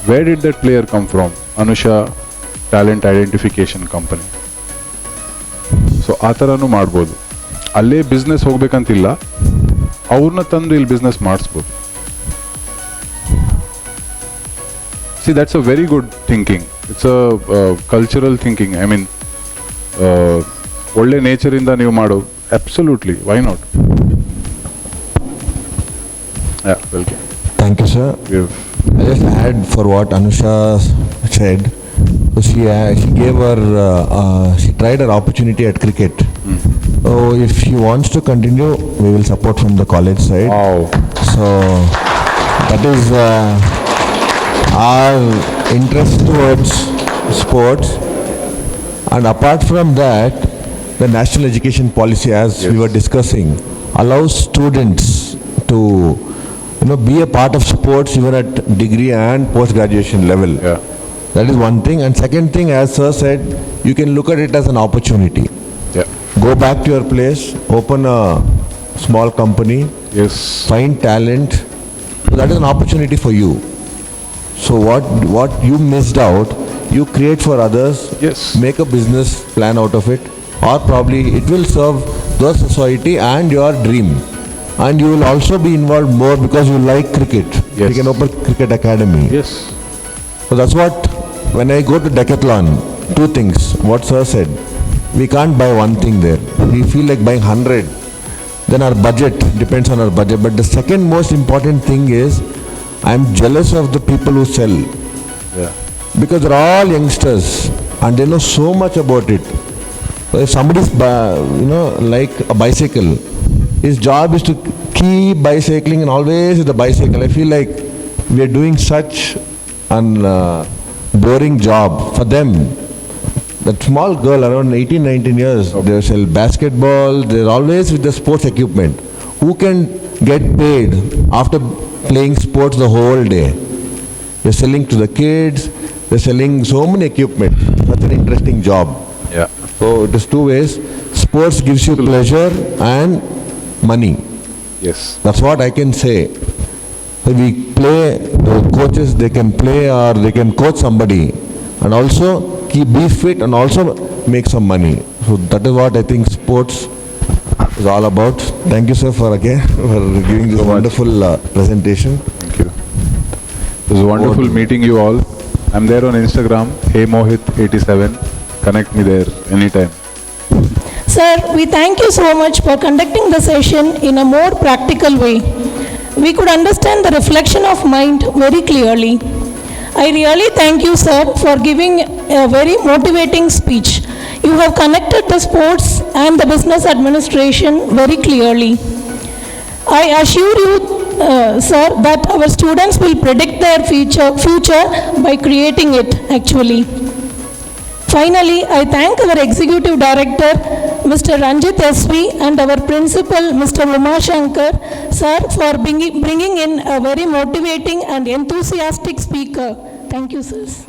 where did that player come from? Anusha talent identification company. So ಆ ಥರನೂ ಮಾಡ್ಬೋದು. ಅಲ್ಲೇ ಬಿಸ್ನೆಸ್ ಹೋಗ್ಬೇಕಂತಿಲ್ಲ, ಅವ್ರನ್ನ ತಂದು ಇಲ್ಲಿ ಬಿಸ್ನೆಸ್ ಮಾಡಿಸ್ಬೋದು. See, that's a very good thinking. It's a cultural thinking. I mean, ಒಳ್ಳೆ ನೇಚರಿಂದ ನೀವು ಮಾಡೋ, absolutely, why not? Yeah, welcome. Thank you, sir. I just add for what Anusha said. So she gave her, she tried her opportunity at cricket. So if she wants to continue, we will support from the college side. Wow. So that is our interest towards sports. And apart from that, the national education policy, as we were discussing, allows students to be a part of sports even at degree and post-graduation level. Yeah. That is one thing. And second thing, as sir said, you can look at it as an opportunity. Yeah. Go back to your place, open a small company, Yes. find talent. So that is an opportunity for you. So what you missed out, you create for others. Yes. Make a business plan out of it, or probably it will serve the society and your dream. And you will also be involved more because you like cricket. Yes. You can open cricket academy. Yes. So that's what, when I go to Decathlon, two things, what sir said, we can't buy one thing there. We feel like buying 100. Then our budget depends on our budget. But the second most important thing is, I'm jealous of the people who sell. Yeah. Because they're all youngsters and they know so much about it. So if somebody's, like a bicycle, his job is to keep bicycling and always with the bicycle. I feel like we are doing such an boring job for them. That small girl around 18, 19 years, they sell basketball, they're always with the sports equipment. Who can get paid after playing sports the whole day? They're selling to the kids, they're selling so many equipment. That's an interesting job. Yeah. So it is two ways. Sports gives you pleasure and money. Yes. That's what I can say. So we play, the coaches, they can play or they can coach somebody and also be fit and also make some money. So that is what I think sports is all about. Thank you, sir, for giving this wonderful presentation. Thank you. It was wonderful meeting you all. I'm there on Instagram, heymohit87. Connect me there anytime. Sir, we thank you so much for conducting the session in a more practical way. We could understand the reflection of mind very clearly. I really thank you, sir, for giving a very motivating speech. You have connected the sports and the business administration very clearly. I assure you, sir, that our students will predict their future by creating it, actually. Finally, I thank our Executive Director, Mr. Ranjit SV, and our Principal, Mr. Umashankar, sir, for bringing in a very motivating and enthusiastic speaker. Thank you, sirs.